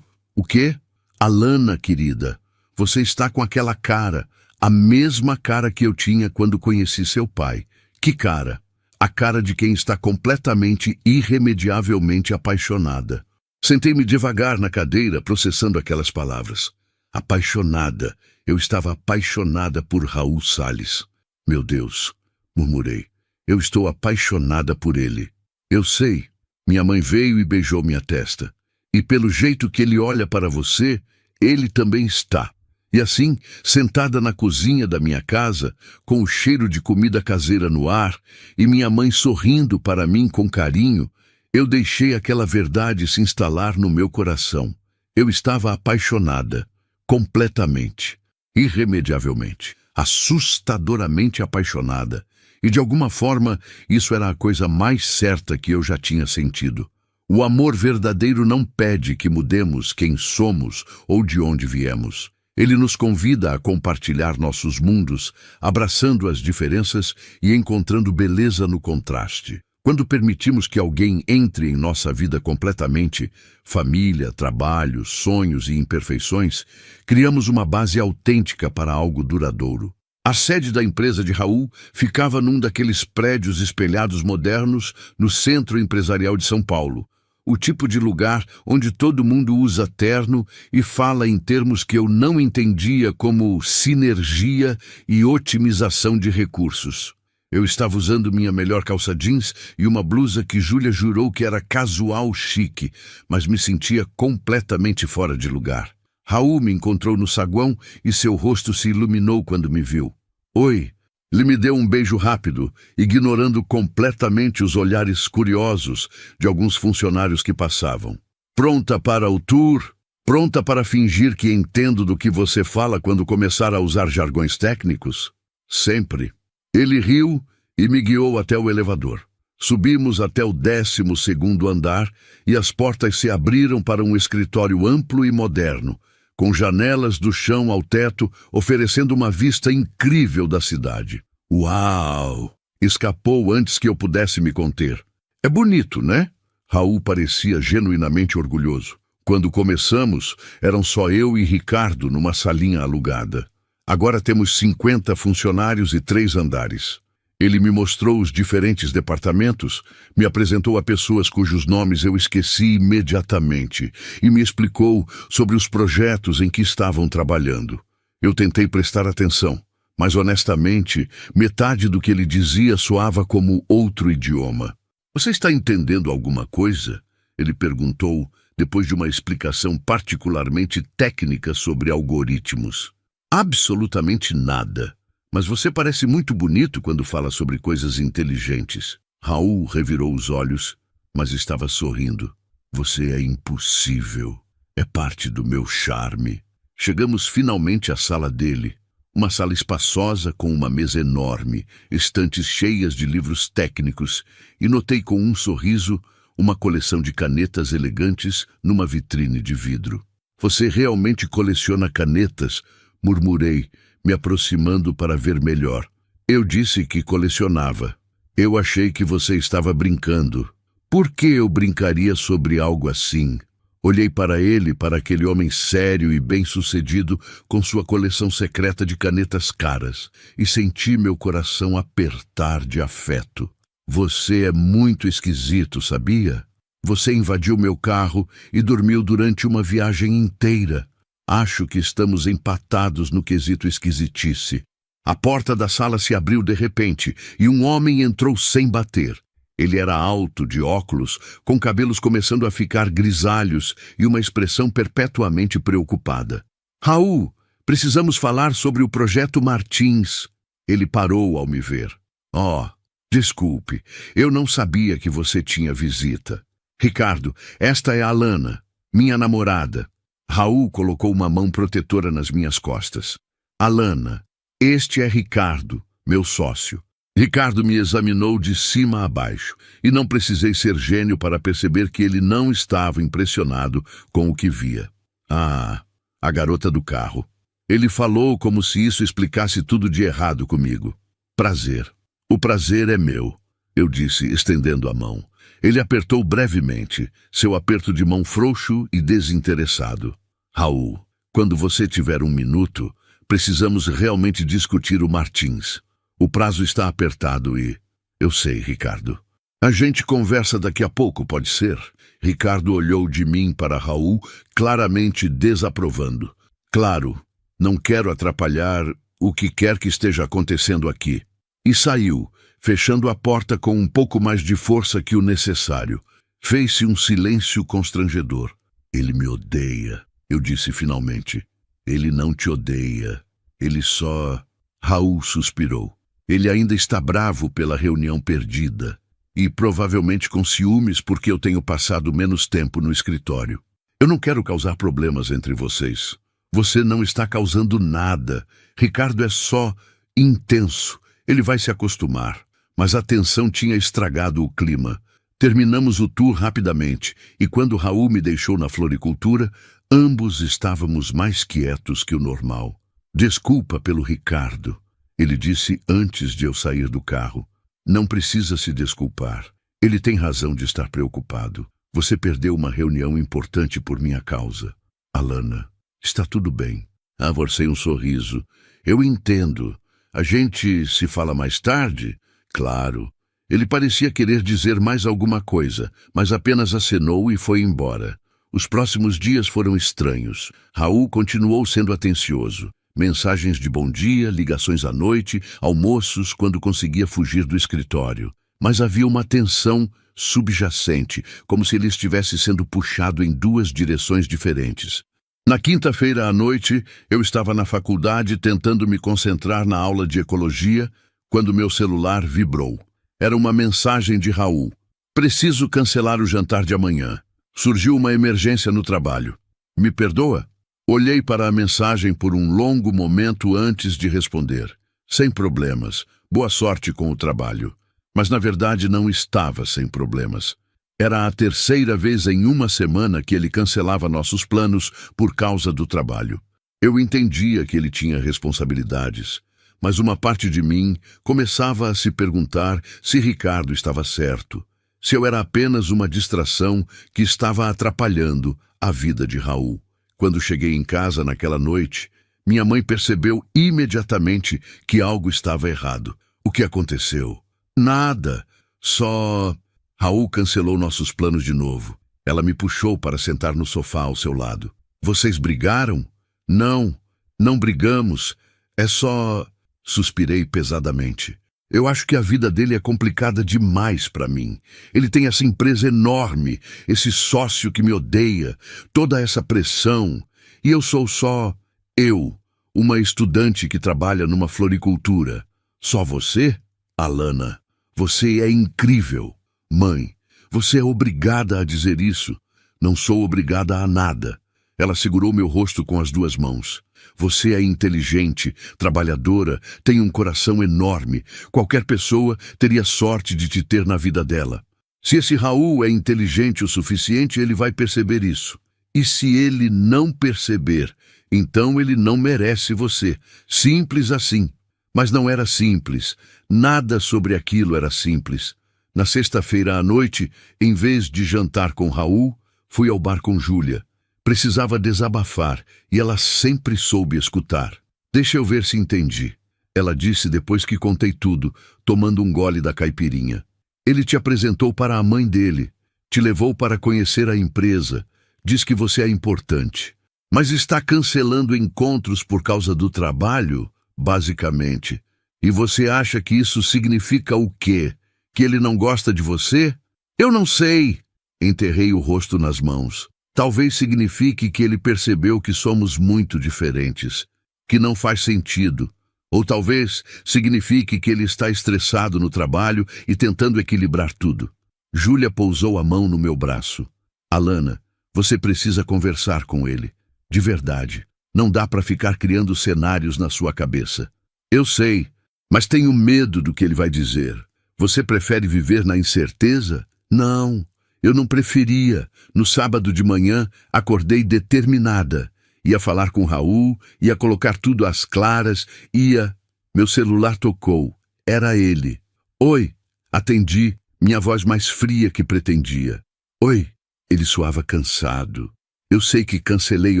O quê? Alana, querida. Você está com aquela cara. A mesma cara que eu tinha quando conheci seu pai. Que cara? A cara de quem está completamente, irremediavelmente apaixonada. Sentei-me devagar na cadeira, processando aquelas palavras. Apaixonada. Eu estava apaixonada por Raul Salles. Meu Deus, murmurei. Eu estou apaixonada por ele. Eu sei. Minha mãe veio e beijou minha testa. E pelo jeito que ele olha para você, ele também está. E assim, sentada na cozinha da minha casa, com o cheiro de comida caseira no ar, e minha mãe sorrindo para mim com carinho, eu deixei aquela verdade se instalar no meu coração. Eu estava apaixonada, completamente, irremediavelmente, assustadoramente apaixonada. E de alguma forma, isso era a coisa mais certa que eu já tinha sentido. O amor verdadeiro não pede que mudemos quem somos ou de onde viemos. Ele nos convida a compartilhar nossos mundos, abraçando as diferenças e encontrando beleza no contraste. Quando permitimos que alguém entre em nossa vida completamente, família, trabalho, sonhos e imperfeições, criamos uma base autêntica para algo duradouro. A sede da empresa de Raul ficava num daqueles prédios espelhados modernos no Centro Empresarial de São Paulo. O tipo de lugar onde todo mundo usa terno e fala em termos que eu não entendia como sinergia e otimização de recursos. Eu estava usando minha melhor calça jeans e uma blusa que Júlia jurou que era casual chique, mas me sentia completamente fora de lugar. Raul me encontrou no saguão e seu rosto se iluminou quando me viu. Oi. Ele me deu um beijo rápido, ignorando completamente os olhares curiosos de alguns funcionários que passavam. Pronta para o tour? Pronta para fingir que entendo do que você fala quando começar a usar jargões técnicos? Sempre. Ele riu e me guiou até o elevador. Subimos até o 12º andar e as portas se abriram para um escritório amplo e moderno, com janelas do chão ao teto, oferecendo uma vista incrível da cidade. Uau! Escapou antes que eu pudesse me conter. É bonito, né? Raul parecia genuinamente orgulhoso. Quando começamos, eram só eu e Ricardo numa salinha alugada. Agora temos 50 funcionários e 3 andares. Ele me mostrou os diferentes departamentos, me apresentou a pessoas cujos nomes eu esqueci imediatamente e me explicou sobre os projetos em que estavam trabalhando. Eu tentei prestar atenção, mas honestamente, metade do que ele dizia soava como outro idioma. Você está entendendo alguma coisa? Ele perguntou, depois de uma explicação particularmente técnica sobre algoritmos. Absolutamente nada. Mas você parece muito bonito quando fala sobre coisas inteligentes. Raul revirou os olhos, mas estava sorrindo. Você é impossível. É parte do meu charme. Chegamos finalmente à sala dele. Uma sala espaçosa com uma mesa enorme, estantes cheias de livros técnicos, e notei com um sorriso uma coleção de canetas elegantes numa vitrine de vidro. Você realmente coleciona canetas? Murmurei, me aproximando para ver melhor. Eu disse que colecionava. Eu achei que você estava brincando. Por que eu brincaria sobre algo assim? Olhei para ele, para aquele homem sério e bem-sucedido com sua coleção secreta de canetas caras, e senti meu coração apertar de afeto. Você é muito esquisito, sabia? Você invadiu meu carro e dormiu durante uma viagem inteira. Acho que estamos empatados no quesito esquisitice. A porta da sala se abriu de repente e um homem entrou sem bater. Ele era alto, de óculos, com cabelos começando a ficar grisalhos e uma expressão perpetuamente preocupada. Raul, precisamos falar sobre o projeto Martins. Ele parou ao me ver. Oh, desculpe, eu não sabia que você tinha visita. Ricardo, esta é a Alana, minha namorada. Raul colocou uma mão protetora nas minhas costas. Alana, este é Ricardo, meu sócio. Ricardo me examinou de cima a baixo, e não precisei ser gênio para perceber que ele não estava impressionado com o que via. Ah, a garota do carro. Ele falou como se isso explicasse tudo de errado comigo. Prazer. O prazer é meu, eu disse, estendendo a mão. Ele apertou brevemente, seu aperto de mão frouxo e desinteressado. Raul, quando você tiver um minuto, precisamos realmente discutir o Martins. O prazo está apertado e... Eu sei, Ricardo. A gente conversa daqui a pouco, pode ser? Ricardo olhou de mim para Raul, claramente desaprovando. Claro, não quero atrapalhar o que quer que esteja acontecendo aqui. E saiu, fechando a porta com um pouco mais de força que o necessário. Fez-se um silêncio constrangedor. Ele me odeia, eu disse finalmente. Ele não te odeia. Ele só... Raul suspirou. Ele ainda está bravo pela reunião perdida e provavelmente com ciúmes porque eu tenho passado menos tempo no escritório. Eu não quero causar problemas entre vocês. Você não está causando nada. Ricardo é só intenso. Ele vai se acostumar. Mas a tensão tinha estragado o clima. Terminamos o tour rapidamente e quando Raul me deixou na floricultura, ambos estávamos mais quietos que o normal. Desculpa pelo Ricardo. Ele disse antes de eu sair do carro. Não precisa se desculpar. Ele tem razão de estar preocupado. Você perdeu uma reunião importante por minha causa. Alana, está tudo bem. Forcei um sorriso. Eu entendo. A gente se fala mais tarde? Claro. Ele parecia querer dizer mais alguma coisa, mas apenas acenou e foi embora. Os próximos dias foram estranhos. Raul continuou sendo atencioso. Mensagens de bom dia, ligações à noite, almoços quando conseguia fugir do escritório. Mas havia uma tensão subjacente, como se ele estivesse sendo puxado em duas direções diferentes. Na quinta-feira à noite, eu estava na faculdade tentando me concentrar na aula de ecologia, quando meu celular vibrou. Era uma mensagem de Raul. Preciso cancelar o jantar de amanhã. Surgiu uma emergência no trabalho. Me perdoa? Olhei para a mensagem por um longo momento antes de responder. Sem problemas. Boa sorte com o trabalho. Mas na verdade não estava sem problemas. Era a terceira vez em uma semana que ele cancelava nossos planos por causa do trabalho. Eu entendia que ele tinha responsabilidades, mas uma parte de mim começava a se perguntar se Ricardo estava certo, se eu era apenas uma distração que estava atrapalhando a vida de Raul. Quando cheguei em casa naquela noite, minha mãe percebeu imediatamente que algo estava errado. O que aconteceu? Nada. Só... Raul cancelou nossos planos de novo. Ela me puxou para sentar no sofá ao seu lado. Vocês brigaram? Não, não brigamos. É só... Suspirei pesadamente. Eu acho que a vida dele é complicada demais para mim. Ele tem essa empresa enorme, esse sócio que me odeia, toda essa pressão. E eu sou só eu, uma estudante que trabalha numa floricultura. Só você? Alana, você é incrível. Mãe, você é obrigada a dizer isso. Não sou obrigada a nada. Ela segurou meu rosto com as duas mãos. Você é inteligente, trabalhadora, tem um coração enorme. Qualquer pessoa teria sorte de te ter na vida dela. Se esse Raul é inteligente o suficiente, ele vai perceber isso. E se ele não perceber, então ele não merece você. Simples assim. Mas não era simples. Nada sobre aquilo era simples. Na sexta-feira à noite, em vez de jantar com Raul, fui ao bar com Júlia. Precisava desabafar, e ela sempre soube escutar. Deixa eu ver se entendi. Ela disse depois que contei tudo, tomando um gole da caipirinha. Ele te apresentou para a mãe dele, te levou para conhecer a empresa, diz que você é importante. Mas está cancelando encontros por causa do trabalho, basicamente. E você acha que isso significa o quê? Que ele não gosta de você? Eu não sei. Enterrei o rosto nas mãos. Talvez signifique que ele percebeu que somos muito diferentes, que não faz sentido. Ou talvez signifique que ele está estressado no trabalho e tentando equilibrar tudo. Júlia pousou a mão no meu braço. Alana, você precisa conversar com ele. De verdade. Não dá para ficar criando cenários na sua cabeça. Eu sei, mas tenho medo do que ele vai dizer. Você prefere viver na incerteza? Não, eu não preferia. No sábado de manhã, acordei determinada. Ia falar com Raul, ia colocar tudo às claras, ia... Meu celular tocou. Era ele. Oi, atendi, minha voz mais fria que pretendia. Oi, ele soava cansado. Eu sei que cancelei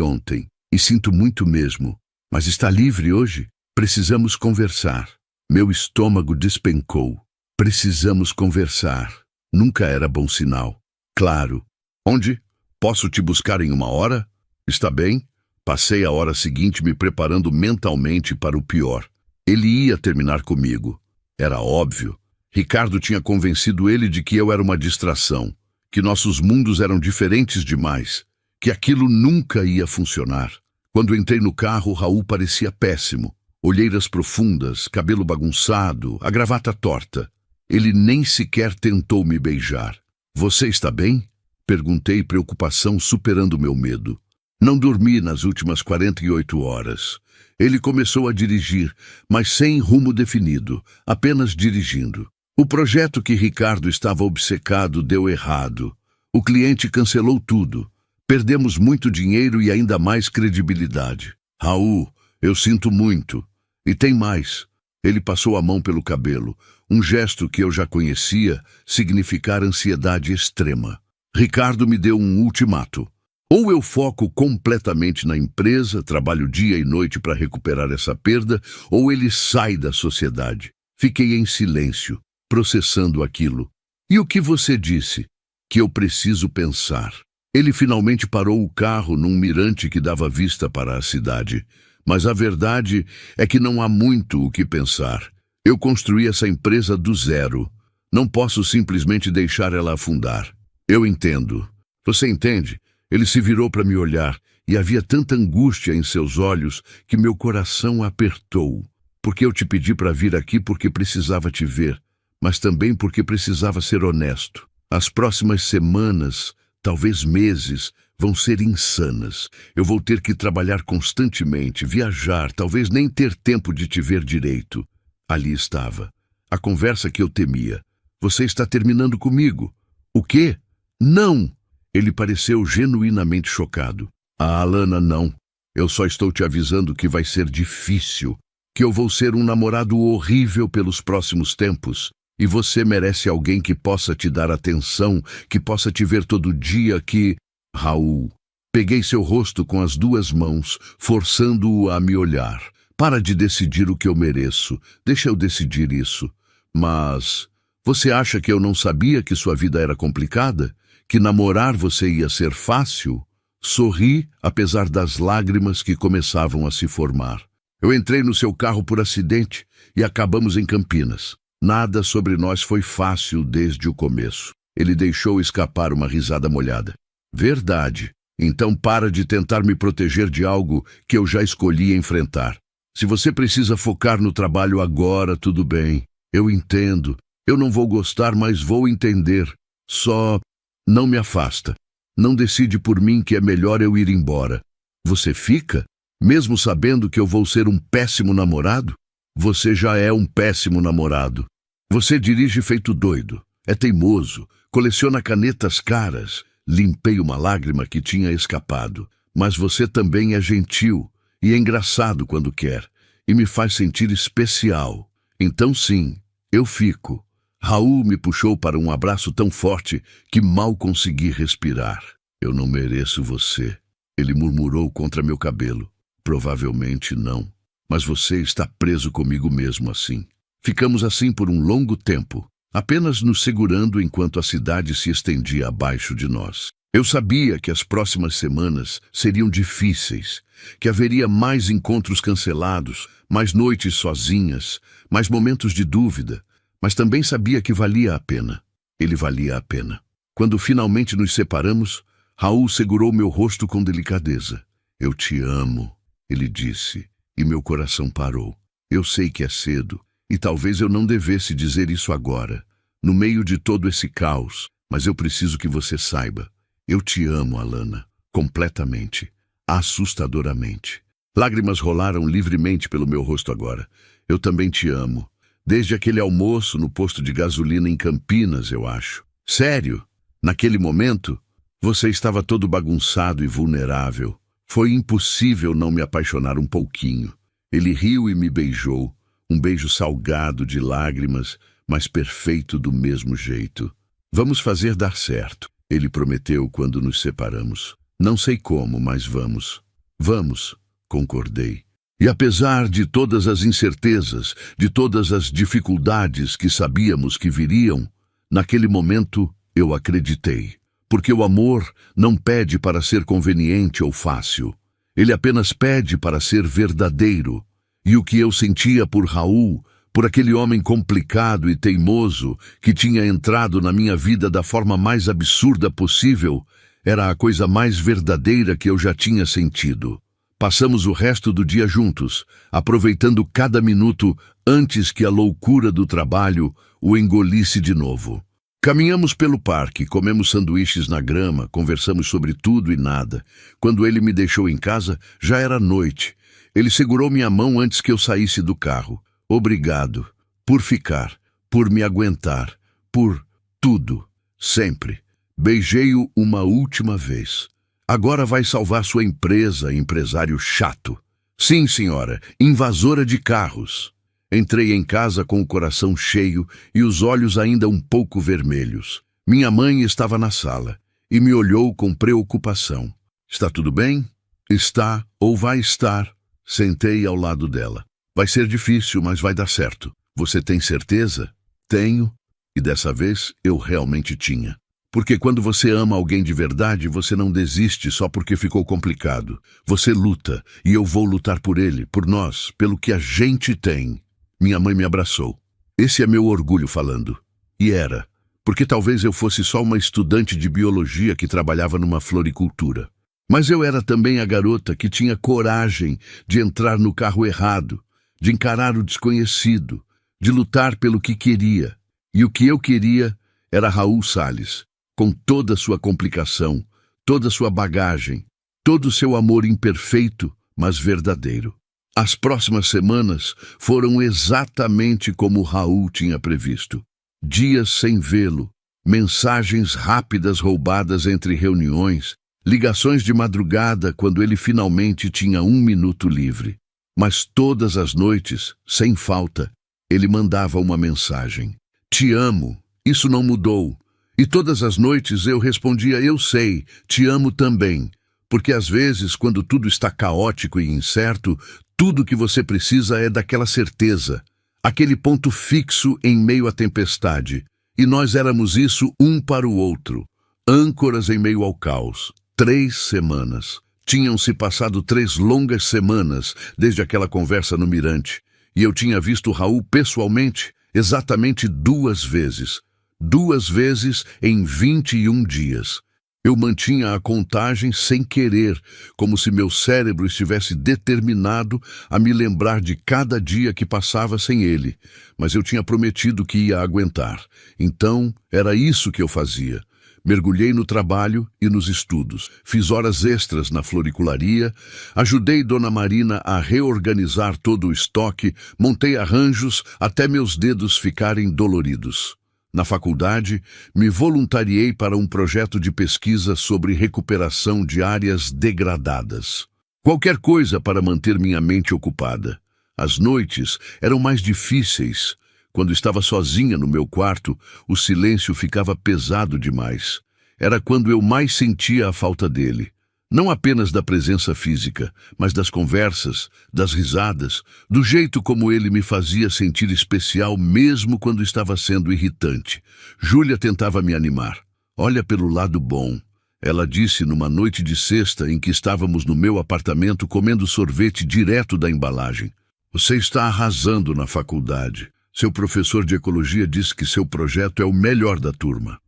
ontem, e sinto muito mesmo. Mas está livre hoje? Precisamos conversar. Meu estômago despencou. Precisamos conversar. Nunca era bom sinal. Claro. Onde? Posso te buscar em 1 hora? Está bem? Passei a hora seguinte me preparando mentalmente para o pior. Ele ia terminar comigo. Era óbvio. Ricardo tinha convencido ele de que eu era uma distração, que nossos mundos eram diferentes demais, que aquilo nunca ia funcionar. Quando entrei no carro, Raul parecia péssimo. Olheiras profundas, cabelo bagunçado, a gravata torta. Ele nem sequer tentou me beijar. Você está bem? Perguntei, preocupação superando meu medo. Não dormi nas últimas 48 horas. Ele começou a dirigir, mas sem rumo definido, apenas dirigindo. O projeto que Ricardo estava obcecado deu errado. O cliente cancelou tudo. Perdemos muito dinheiro e ainda mais credibilidade. Raul, eu sinto muito. E tem mais. Ele passou a mão pelo cabelo, um gesto que eu já conhecia significar ansiedade extrema. Ricardo me deu um ultimato. Ou eu foco completamente na empresa, trabalho dia e noite para recuperar essa perda, ou ele sai da sociedade. Fiquei em silêncio, processando aquilo. E o que você disse? Que eu preciso pensar. Ele finalmente parou o carro num mirante que dava vista para a cidade. Mas a verdade é que não há muito o que pensar. Eu construí essa empresa do zero. Não posso simplesmente deixar ela afundar. Eu entendo. Você entende? Ele se virou para me olhar e havia tanta angústia em seus olhos que meu coração apertou. Porque eu te pedi para vir aqui porque precisava te ver, mas também porque precisava ser honesto. As próximas semanas, talvez meses, vão ser insanas. Eu vou ter que trabalhar constantemente, viajar, talvez nem ter tempo de te ver direito. Ali estava. A conversa que eu temia. Você está terminando comigo. O quê? Não! Ele pareceu genuinamente chocado. Alana, não. Eu só estou te avisando que vai ser difícil, que eu vou ser um namorado horrível pelos próximos tempos, e você merece alguém que possa te dar atenção, que possa te ver todo dia, que... Raul, peguei seu rosto com as 2 mãos, forçando-o a me olhar. Para de decidir o que eu mereço. Deixa eu decidir isso. Mas... Você acha que eu não sabia que sua vida era complicada? Que namorar você ia ser fácil? Sorri, apesar das lágrimas que começavam a se formar. Eu entrei no seu carro por acidente e acabamos em Campinas. Nada sobre nós foi fácil desde o começo. Ele deixou escapar uma risada molhada. Verdade. Então para de tentar me proteger de algo que eu já escolhi enfrentar. Se você precisa focar no trabalho agora, tudo bem. Eu entendo. Eu não vou gostar, mas vou entender. Só... não me afasta. Não decide por mim que é melhor eu ir embora. Você fica? Mesmo sabendo que eu vou ser um péssimo namorado? Você já é um péssimo namorado. Você dirige feito doido. É teimoso. Coleciona canetas caras. Limpei uma lágrima que tinha escapado. Mas você também é gentil e engraçado quando quer. E me faz sentir especial. Então sim, eu fico. Raul me puxou para um abraço tão forte que mal consegui respirar. Eu não mereço você. Ele murmurou contra meu cabelo. Provavelmente não. Mas você está preso comigo mesmo assim. Ficamos assim por um longo tempo, apenas nos segurando enquanto a cidade se estendia abaixo de nós. Eu sabia que as próximas semanas seriam difíceis, que haveria mais encontros cancelados, mais noites sozinhas, mais momentos de dúvida. mas também sabia que valia a pena. Ele valia a pena. Quando finalmente nos separamos, Raul segurou meu rosto com delicadeza. Eu te amo, ele disse, e meu coração parou. Eu sei que é cedo, e talvez eu não devesse dizer isso agora, no meio de todo esse caos, mas eu preciso que você saiba. Eu te amo, Alana, completamente, assustadoramente. Lágrimas rolaram livremente pelo meu rosto agora. Eu também te amo. Desde aquele almoço no posto de gasolina em Campinas, eu acho. Sério? Naquele momento, você estava todo bagunçado e vulnerável. Foi impossível não me apaixonar um pouquinho. Ele riu e me beijou. Um beijo salgado de lágrimas, mas perfeito do mesmo jeito. Vamos fazer dar certo, ele prometeu quando nos separamos. Não sei como, mas vamos. Vamos, concordei. E apesar de todas as incertezas, de todas as dificuldades que sabíamos que viriam, naquele momento eu acreditei. Porque o amor não pede para ser conveniente ou fácil. Ele apenas pede para ser verdadeiro. E o que eu sentia por Raul, por aquele homem complicado e teimoso que tinha entrado na minha vida da forma mais absurda possível, era a coisa mais verdadeira que eu já tinha sentido. Passamos o resto do dia juntos, aproveitando cada minuto antes que a loucura do trabalho o engolisse de novo. Caminhamos pelo parque, comemos sanduíches na grama, conversamos sobre tudo e nada. Quando ele me deixou em casa, já era noite. Ele segurou minha mão antes que eu saísse do carro. Obrigado, por ficar, por me aguentar, por tudo, sempre. Beijei-o uma última vez. Agora vai salvar sua empresa, empresário chato. Sim, senhora, invasora de carros. Entrei em casa com o coração cheio e os olhos ainda um pouco vermelhos. Minha mãe estava na sala e me olhou com preocupação. Está tudo bem? Está ou vai estar? Sentei ao lado dela. Vai ser difícil, mas vai dar certo. Você tem certeza? Tenho. E dessa vez eu realmente tinha. Porque quando você ama alguém de verdade, você não desiste só porque ficou complicado. Você luta, e eu vou lutar por ele, por nós, pelo que a gente tem. Minha mãe me abraçou. Esse é meu orgulho falando. E era, porque talvez eu fosse só uma estudante de biologia que trabalhava numa floricultura. Mas eu era também a garota que tinha coragem de entrar no carro errado, de encarar o desconhecido, de lutar pelo que queria. E o que eu queria era Raul Salles, com toda a sua complicação, toda a sua bagagem, todo o seu amor imperfeito, mas verdadeiro. As próximas semanas foram exatamente como Raul tinha previsto. Dias sem vê-lo, mensagens rápidas roubadas entre reuniões, ligações de madrugada quando ele finalmente tinha 1 minuto livre. Mas todas as noites, sem falta, ele mandava uma mensagem. Te amo, isso não mudou. E todas as noites eu respondia, eu sei, te amo também. Porque às vezes, quando tudo está caótico e incerto, tudo que você precisa é daquela certeza, aquele ponto fixo em meio à tempestade. E nós éramos isso um para o outro, âncoras em meio ao caos. 3 semanas. Tinham se passado 3 longas semanas desde aquela conversa no Mirante. E eu tinha visto Raul pessoalmente exatamente 2 vezes. 2 vezes em 21 dias. Eu mantinha a contagem sem querer, como se meu cérebro estivesse determinado a me lembrar de cada dia que passava sem ele. Mas eu tinha prometido que ia aguentar. Então, era isso que eu fazia. Mergulhei no trabalho e nos estudos. Fiz horas extras na floricularia, ajudei Dona Marina a reorganizar todo o estoque, montei arranjos até meus dedos ficarem doloridos. Na faculdade, me voluntariei para um projeto de pesquisa sobre recuperação de áreas degradadas. Qualquer coisa para manter minha mente ocupada. As noites eram mais difíceis. Quando estava sozinha no meu quarto, o silêncio ficava pesado demais. Era quando eu mais sentia a falta dele. Não apenas da presença física, mas das conversas, das risadas, do jeito como ele me fazia sentir especial mesmo quando estava sendo irritante. Júlia tentava me animar. Olha pelo lado bom. Ela disse numa noite de sexta em que estávamos no meu apartamento comendo sorvete direto da embalagem. Você está arrasando na faculdade. Seu professor de ecologia disse que seu projeto é o melhor da turma.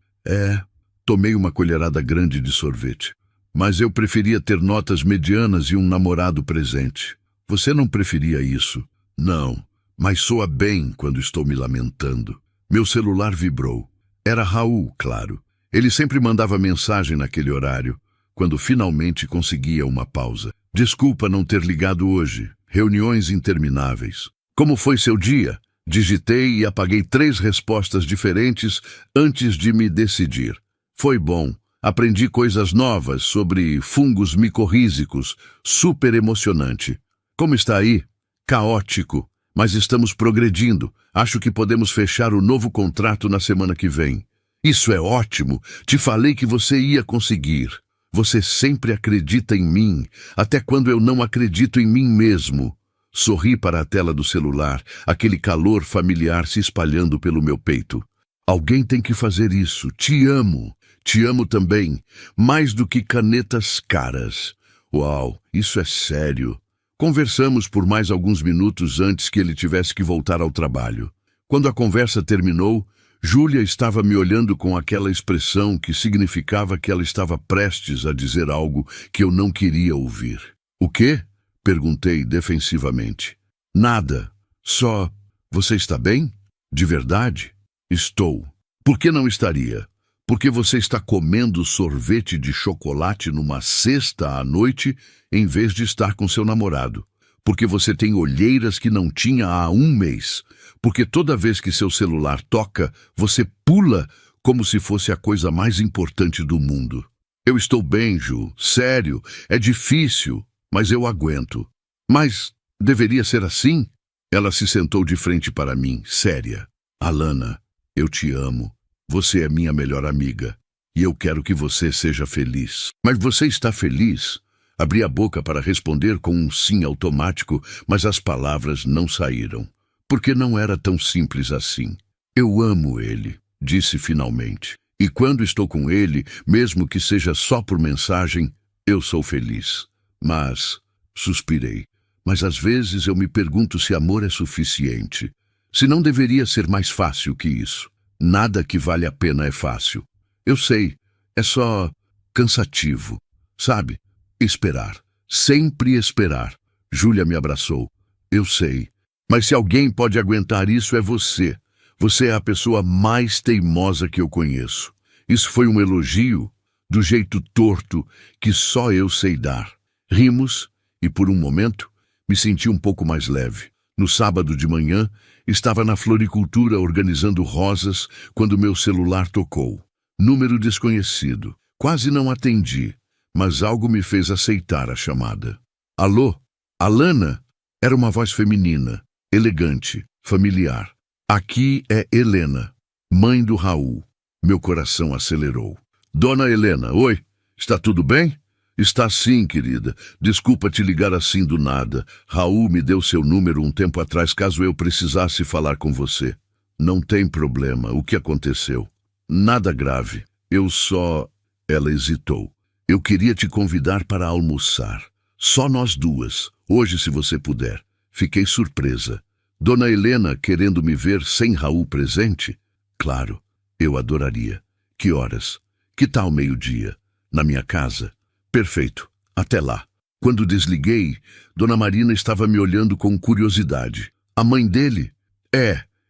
Tomei uma colherada grande de sorvete. Mas eu preferia ter notas medianas e um namorado presente. Você não preferia isso? Não, mas soa bem quando estou me lamentando. Meu celular vibrou. Era Raul, claro. Ele sempre mandava mensagem naquele horário, quando finalmente conseguia uma pausa. Desculpa não ter ligado hoje. Reuniões intermináveis. Como foi seu dia? Digitei e apaguei 3 respostas diferentes antes de me decidir. Foi bom. Aprendi coisas novas sobre fungos micorrízicos. Super emocionante. Como está aí? Caótico. Mas estamos progredindo. Acho que podemos fechar o novo contrato na semana que vem. Isso é ótimo. Te falei que você ia conseguir. Você sempre acredita em mim, até quando eu não acredito em mim mesmo. Sorri para a tela do celular, aquele calor familiar se espalhando pelo meu peito. Alguém tem que fazer isso. Te amo. Te amo também. Mais do que canetas caras. Uau, isso é sério. Conversamos por mais alguns minutos antes que ele tivesse que voltar ao trabalho. Quando a conversa terminou, Júlia estava me olhando com aquela expressão que significava que ela estava prestes a dizer algo que eu não queria ouvir. O quê? Perguntei defensivamente. Nada. Só... Você está bem? De verdade? Estou. Por que não estaria? Porque você está comendo sorvete de chocolate numa sexta à noite em vez de estar com seu namorado. Porque você tem olheiras que não tinha há um mês. Porque toda vez que seu celular toca, você pula como se fosse a coisa mais importante do mundo. Eu estou bem, Ju. Sério. É difícil, mas eu aguento. Mas deveria ser assim? Ela se sentou de frente para mim, séria. Alana, eu te amo. Você é minha melhor amiga. E eu quero que você seja feliz. Mas você está feliz? Abri a boca para responder com um sim automático, mas as palavras não saíram. Porque não era tão simples assim. Eu amo ele, disse finalmente. E quando estou com ele, mesmo que seja só por mensagem, eu sou feliz. Mas, suspirei, mas às vezes eu me pergunto se amor é suficiente. Se não deveria ser mais fácil que isso. Nada que vale a pena é fácil. Eu sei, é só cansativo, sabe? Esperar. Sempre esperar. Júlia me abraçou. Eu sei. Mas se alguém pode aguentar isso é você. Você é a pessoa mais teimosa que eu conheço. Isso foi um elogio, do jeito torto que só eu sei dar. Rimos e, por um momento, me senti um pouco mais leve. No sábado de manhã, estava na floricultura organizando rosas quando meu celular tocou. Número desconhecido. Quase não atendi, mas algo me fez aceitar a chamada. Alô? Alana? Era uma voz feminina, elegante, familiar. Aqui é Helena, mãe do Raul. Meu coração acelerou. Dona Helena, oi, está tudo bem? Está sim, querida. Desculpa te ligar assim do nada. Raul me deu seu número um tempo atrás caso eu precisasse falar com você. Não tem problema. O que aconteceu? Nada grave. Eu só... Ela hesitou. Eu queria te convidar para almoçar. Só nós duas. Hoje, se você puder. Fiquei surpresa. Dona Helena querendo me ver sem Raul presente? Claro, eu adoraria. Que horas? Que tal meio-dia? Na minha casa? Perfeito. Até lá. Quando desliguei, Dona Marina estava me olhando com curiosidade. A mãe dele?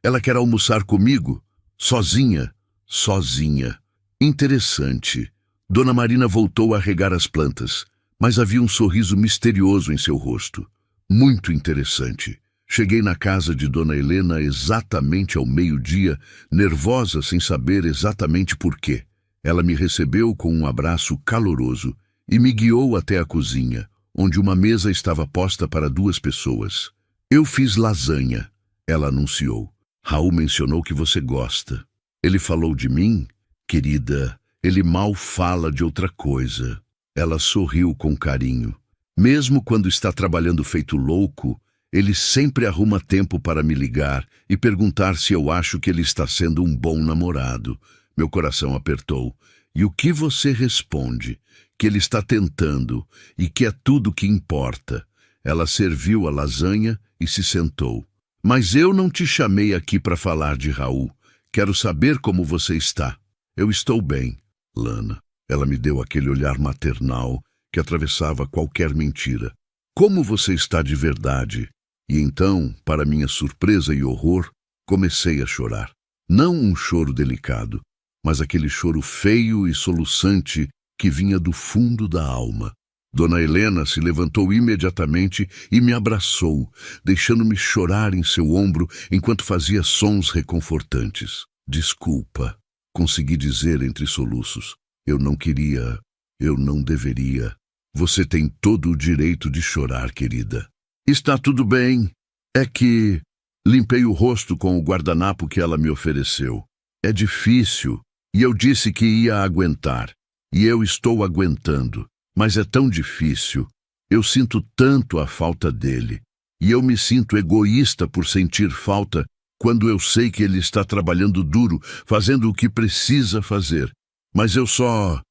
Ela quer almoçar comigo? Sozinha? Sozinha. Interessante. Dona Marina voltou a regar as plantas, mas havia um sorriso misterioso em seu rosto. Muito interessante. Cheguei na casa de Dona Helena exatamente ao meio-dia, nervosa sem saber exatamente por quê. Ela me recebeu com um abraço caloroso e me guiou até a cozinha, onde uma mesa estava posta para 2 pessoas. Eu fiz lasanha, ela anunciou. Raul mencionou que você gosta. Ele falou de mim? Querida, ele mal fala de outra coisa. Ela sorriu com carinho. Mesmo quando está trabalhando feito louco, ele sempre arruma tempo para me ligar e perguntar se eu acho que ele está sendo um bom namorado. Meu coração apertou. E o que você responde? Que ele está tentando e que é tudo que importa. Ela serviu a lasanha e se sentou. Mas eu não te chamei aqui para falar de Raul. Quero saber como você está. Eu estou bem, Lana. Ela me deu aquele olhar maternal que atravessava qualquer mentira. Como você está de verdade? E então, para minha surpresa e horror, comecei a chorar. Não um choro delicado, mas aquele choro feio e soluçante que vinha do fundo da alma. Dona Helena se levantou imediatamente e me abraçou, deixando-me chorar em seu ombro enquanto fazia sons reconfortantes. Desculpa, consegui dizer entre soluços. Eu não queria, eu não deveria. Você tem todo o direito de chorar, querida. Está tudo bem. É que limpei o rosto com o guardanapo que ela me ofereceu. É difícil, e eu disse que ia aguentar. E eu estou aguentando. Mas é tão difícil. Eu sinto tanto a falta dele. E eu me sinto egoísta por sentir falta quando eu sei que ele está trabalhando duro, fazendo o que precisa fazer. Mas eu só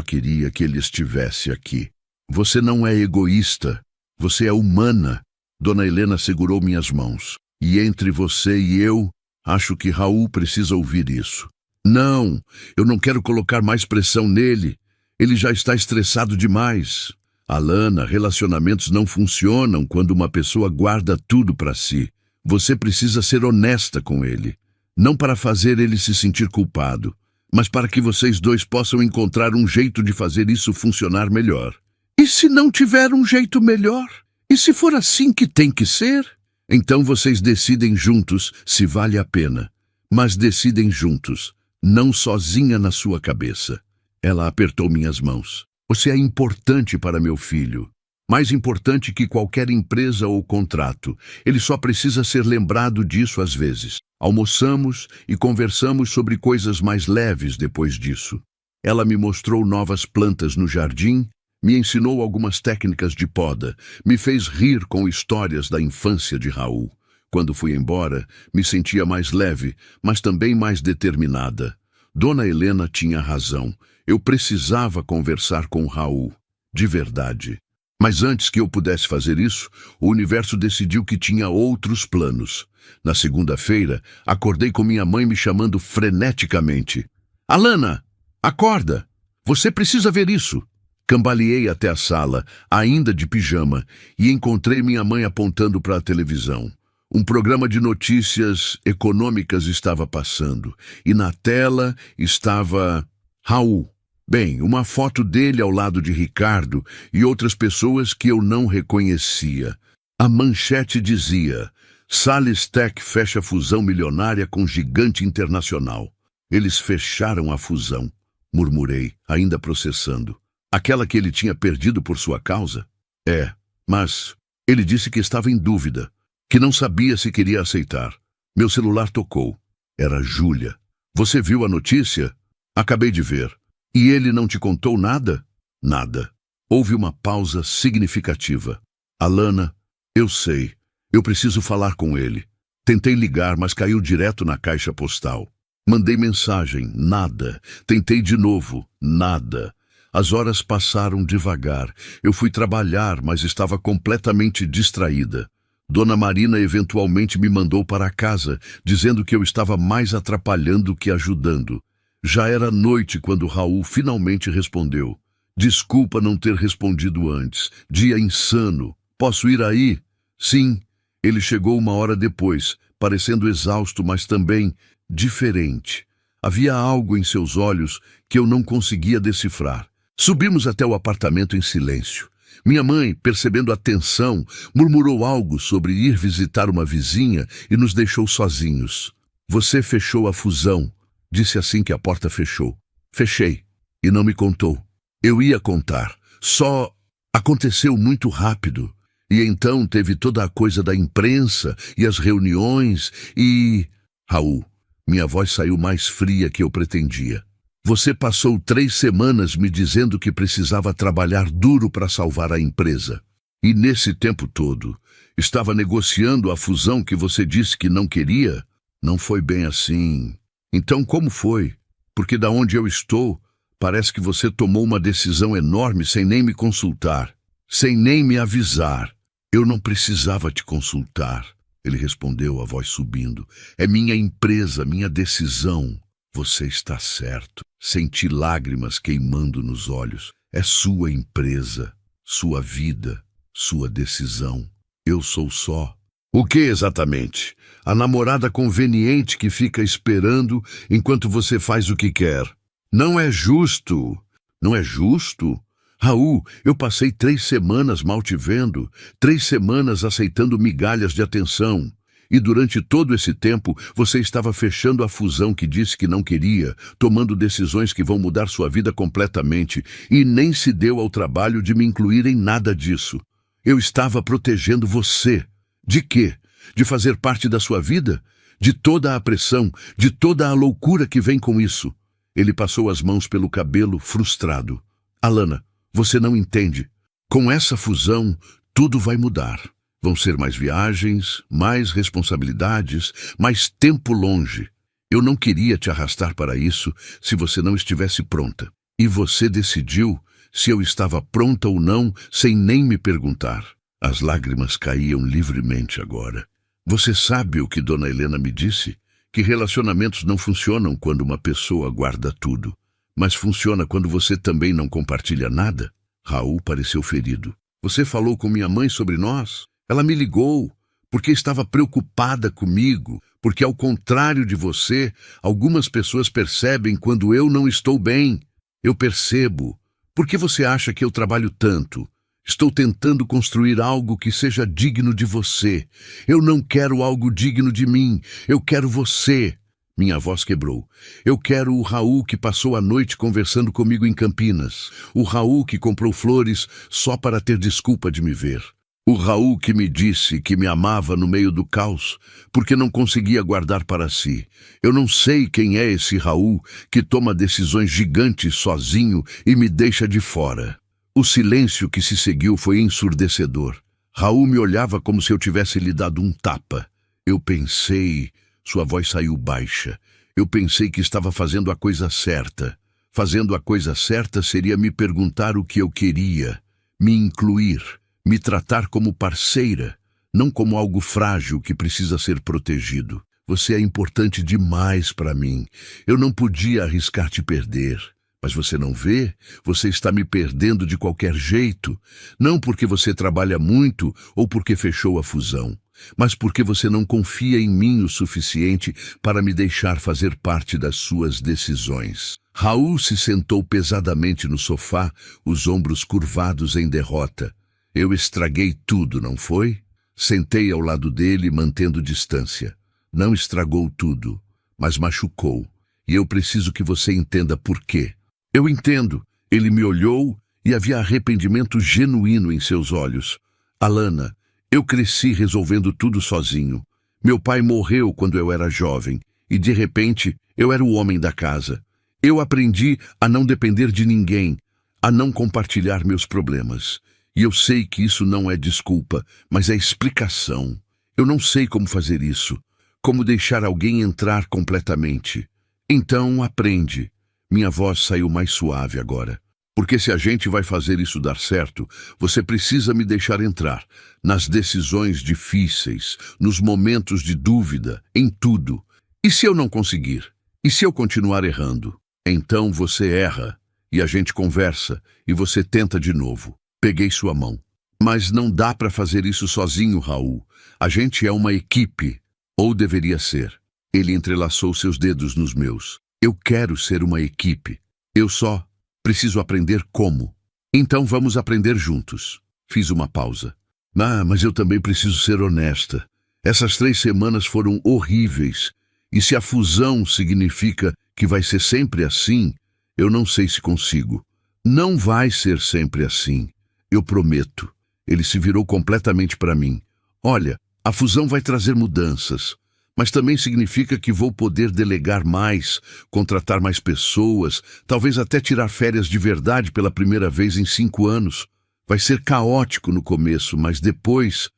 queria que ele estivesse aqui. Você não é egoísta. Você é humana. Dona Helena segurou minhas mãos. E entre você e eu, acho que Raul precisa ouvir isso. Não, eu não quero colocar mais pressão nele. Ele já está estressado demais. Alana, relacionamentos não funcionam quando uma pessoa guarda tudo para si. Você precisa ser honesta com ele. Não para fazer ele se sentir culpado, mas para que vocês dois possam encontrar um jeito de fazer isso funcionar melhor. E se não tiver um jeito melhor? E se for assim que tem que ser? Então vocês decidem juntos se vale a pena. Mas decidem juntos, não sozinha na sua cabeça. Ela apertou minhas mãos. Você é importante para meu filho. Mais importante que qualquer empresa ou contrato. Ele só precisa ser lembrado disso às vezes. Almoçamos e conversamos sobre coisas mais leves depois disso. Ela me mostrou novas plantas no jardim, me ensinou algumas técnicas de poda, me fez rir com histórias da infância de Raul. Quando fui embora, me sentia mais leve, mas também mais determinada. Dona Helena tinha razão. Eu precisava conversar com Raul, de verdade. Mas antes que eu pudesse fazer isso, o universo decidiu que tinha outros planos. Na segunda-feira, acordei com minha mãe me chamando freneticamente. Alana, acorda! Você precisa ver isso! Cambaleei até a sala, ainda de pijama, e encontrei minha mãe apontando para a televisão. Um programa de notícias econômicas estava passando, e na tela estava Raul. Bem, uma foto dele ao lado de Ricardo e outras pessoas que eu não reconhecia. A manchete dizia: Salistec fecha fusão milionária com gigante internacional. Eles fecharam a fusão, murmurei, ainda processando. Aquela que ele tinha perdido por sua causa? É, mas ele disse que estava em dúvida, que não sabia se queria aceitar. Meu celular tocou. Era Júlia. Você viu a notícia? Acabei de ver. E ele não te contou nada? Nada. Houve uma pausa significativa. Alana, eu sei. Eu preciso falar com ele. Tentei ligar, mas caiu direto na caixa postal. Mandei mensagem, nada. Tentei de novo, nada. As horas passaram devagar. Eu fui trabalhar, mas estava completamente distraída. Dona Marina eventualmente me mandou para casa, dizendo que eu estava mais atrapalhando que ajudando. Já era noite quando Raul finalmente respondeu. Desculpa não ter respondido antes. Dia insano. Posso ir aí? Sim. Ele chegou uma hora depois, parecendo exausto, mas também diferente. Havia algo em seus olhos que eu não conseguia decifrar. Subimos até o apartamento em silêncio. Minha mãe, percebendo a tensão, murmurou algo sobre ir visitar uma vizinha e nos deixou sozinhos. Você fechou a fusão. Disse assim que a porta fechou. Fechei. E não me contou. Eu ia contar. Só aconteceu muito rápido. E então teve toda a coisa da imprensa e as reuniões e... Raul, minha voz saiu mais fria que eu pretendia. Você passou 3 semanas me dizendo que precisava trabalhar duro para salvar a empresa. E nesse tempo todo, estava negociando a fusão que você disse que não queria? Não foi bem assim. Então como foi? Porque da onde eu estou, parece que você tomou uma decisão enorme sem nem me consultar, sem nem me avisar. Eu não precisava te consultar. Ele respondeu, a voz subindo. É minha empresa, minha decisão. Você está certo. Senti lágrimas queimando nos olhos. É sua empresa, sua vida, sua decisão. Eu sou só. O que exatamente? A namorada conveniente que fica esperando enquanto você faz o que quer. Não é justo. Não é justo? Raul, eu passei 3 semanas mal te vendo, 3 semanas aceitando migalhas de atenção. E durante todo esse tempo, você estava fechando a fusão que disse que não queria, tomando decisões que vão mudar sua vida completamente, e nem se deu ao trabalho de me incluir em nada disso. Eu estava protegendo você. De quê? De fazer parte da sua vida? De toda a pressão, de toda a loucura que vem com isso. Ele passou as mãos pelo cabelo, frustrado. Alana, você não entende. Com essa fusão, tudo vai mudar. Vão ser mais viagens, mais responsabilidades, mais tempo longe. Eu não queria te arrastar para isso se você não estivesse pronta. E você decidiu se eu estava pronta ou não, sem nem me perguntar. As lágrimas caíam livremente agora. Você sabe o que Dona Helena me disse? Que relacionamentos não funcionam quando uma pessoa guarda tudo. Mas funciona quando você também não compartilha nada? Raul pareceu ferido. Você falou com minha mãe sobre nós? Ela me ligou, porque estava preocupada comigo, porque ao contrário de você, algumas pessoas percebem quando eu não estou bem. Eu percebo. Por que você acha que eu trabalho tanto? Estou tentando construir algo que seja digno de você. Eu não quero algo digno de mim. Eu quero você. Minha voz quebrou. Eu quero o Raul que passou a noite conversando comigo em Campinas. O Raul que comprou flores só para ter desculpa de me ver. O Raul que me disse que me amava no meio do caos, porque não conseguia guardar para si. Eu não sei quem é esse Raul que toma decisões gigantes sozinho e me deixa de fora. O silêncio que se seguiu foi ensurdecedor. Raul me olhava como se eu tivesse lhe dado um tapa. Eu pensei... Sua voz saiu baixa. Eu pensei que estava fazendo a coisa certa. Fazendo a coisa certa seria me perguntar o que eu queria, me incluir, me tratar como parceira, não como algo frágil que precisa ser protegido. Você é importante demais para mim. Eu não podia arriscar te perder. Mas você não vê? Você está me perdendo de qualquer jeito. Não porque você trabalha muito ou porque fechou a fusão, mas porque você não confia em mim o suficiente para me deixar fazer parte das suas decisões. Raul se sentou pesadamente no sofá, os ombros curvados em derrota. Eu estraguei tudo, não foi? Sentei ao lado dele, mantendo distância. Não estragou tudo, mas machucou. E eu preciso que você entenda por quê. Eu entendo. Ele me olhou e havia arrependimento genuíno em seus olhos. Alana, eu cresci resolvendo tudo sozinho. Meu pai morreu quando eu era jovem e, de repente, eu era o homem da casa. Eu aprendi a não depender de ninguém, a não compartilhar meus problemas. E eu sei que isso não é desculpa, mas é explicação. Eu não sei como fazer isso, como deixar alguém entrar completamente. Então, aprende. Minha voz saiu mais suave agora. Porque se a gente vai fazer isso dar certo, você precisa me deixar entrar. Nas decisões difíceis, nos momentos de dúvida, em tudo. E se eu não conseguir? E se eu continuar errando? Então você erra, e a gente conversa, e você tenta de novo. Peguei sua mão. Mas não dá para fazer isso sozinho, Raul. A gente é uma equipe. Ou deveria ser. Ele entrelaçou seus dedos nos meus. Eu quero ser uma equipe. Eu só preciso aprender como. Então vamos aprender juntos. Fiz uma pausa. Mas eu também preciso ser honesta. Essas 3 semanas foram horríveis. E se a fusão significa que vai ser sempre assim, eu não sei se consigo. Não vai ser sempre assim. Eu prometo. Ele se virou completamente para mim. Olha, a fusão vai trazer mudanças. Mas também significa que vou poder delegar mais, contratar mais pessoas, talvez até tirar férias de verdade pela primeira vez em 5 anos. Vai ser caótico no começo, mas depois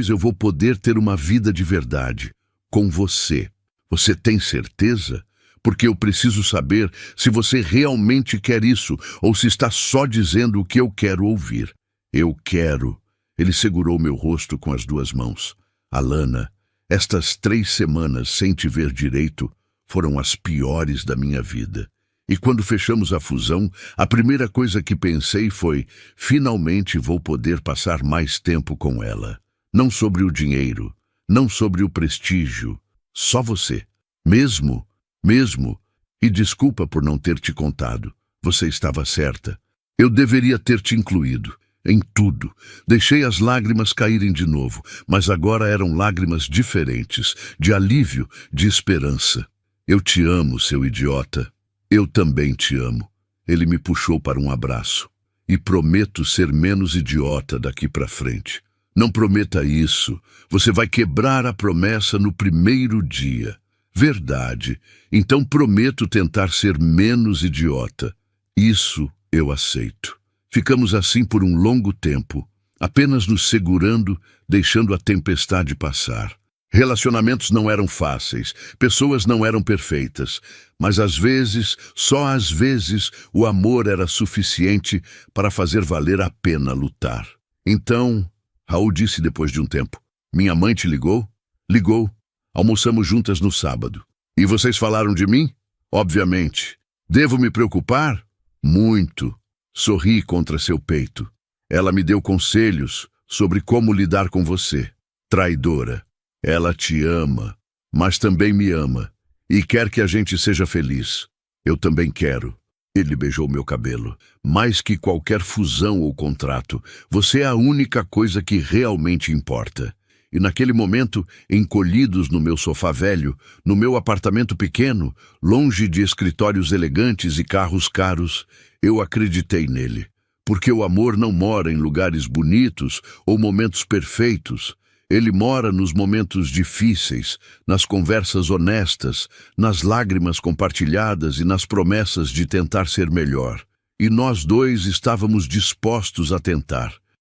eu vou poder ter uma vida de verdade, com você. Você tem certeza? Porque eu preciso saber se você realmente quer isso, ou se está só dizendo o que eu quero ouvir. Eu quero. Ele segurou meu rosto com as 2 mãos. Alana, estas 3 semanas sem te ver direito foram as piores da minha vida. E quando fechamos a fusão, a primeira coisa que pensei foi: finalmente vou poder passar mais tempo com ela. Não sobre o dinheiro, não sobre o prestígio, só você. Mesmo, e desculpa por não ter te contado, você estava certa. Eu deveria ter te incluído em tudo. Deixei as lágrimas caírem de novo, mas agora eram lágrimas diferentes, de alívio, de esperança. Eu te amo, seu idiota. Eu também te amo. Ele me puxou para um abraço. E prometo ser menos idiota daqui para frente. Não prometa isso. Você vai quebrar a promessa no primeiro dia. Verdade. Então prometo tentar ser menos idiota. Isso eu aceito. Ficamos assim por um longo tempo, apenas nos segurando, deixando a tempestade passar. Relacionamentos não eram fáceis, pessoas não eram perfeitas, mas às vezes, só às vezes, o amor era suficiente para fazer valer a pena lutar. Então, Raul disse depois de um tempo: minha mãe te ligou? Ligou. Almoçamos juntas no sábado. E vocês falaram de mim? Obviamente. Devo me preocupar? Muito. Sorri contra seu peito. Ela me deu conselhos sobre como lidar com você. Traidora. Ela te ama, mas também me ama. E quer que a gente seja feliz. Eu também quero. Ele beijou meu cabelo. Mais que qualquer fusão ou contrato, você é a única coisa que realmente importa. E naquele momento, encolhidos no meu sofá velho, no meu apartamento pequeno, longe de escritórios elegantes e carros caros, eu acreditei nele. Porque o amor não mora em lugares bonitos ou momentos perfeitos. Ele mora nos momentos difíceis, nas conversas honestas, nas lágrimas compartilhadas e nas promessas de tentar ser melhor. E nós dois estávamos dispostos a tentar.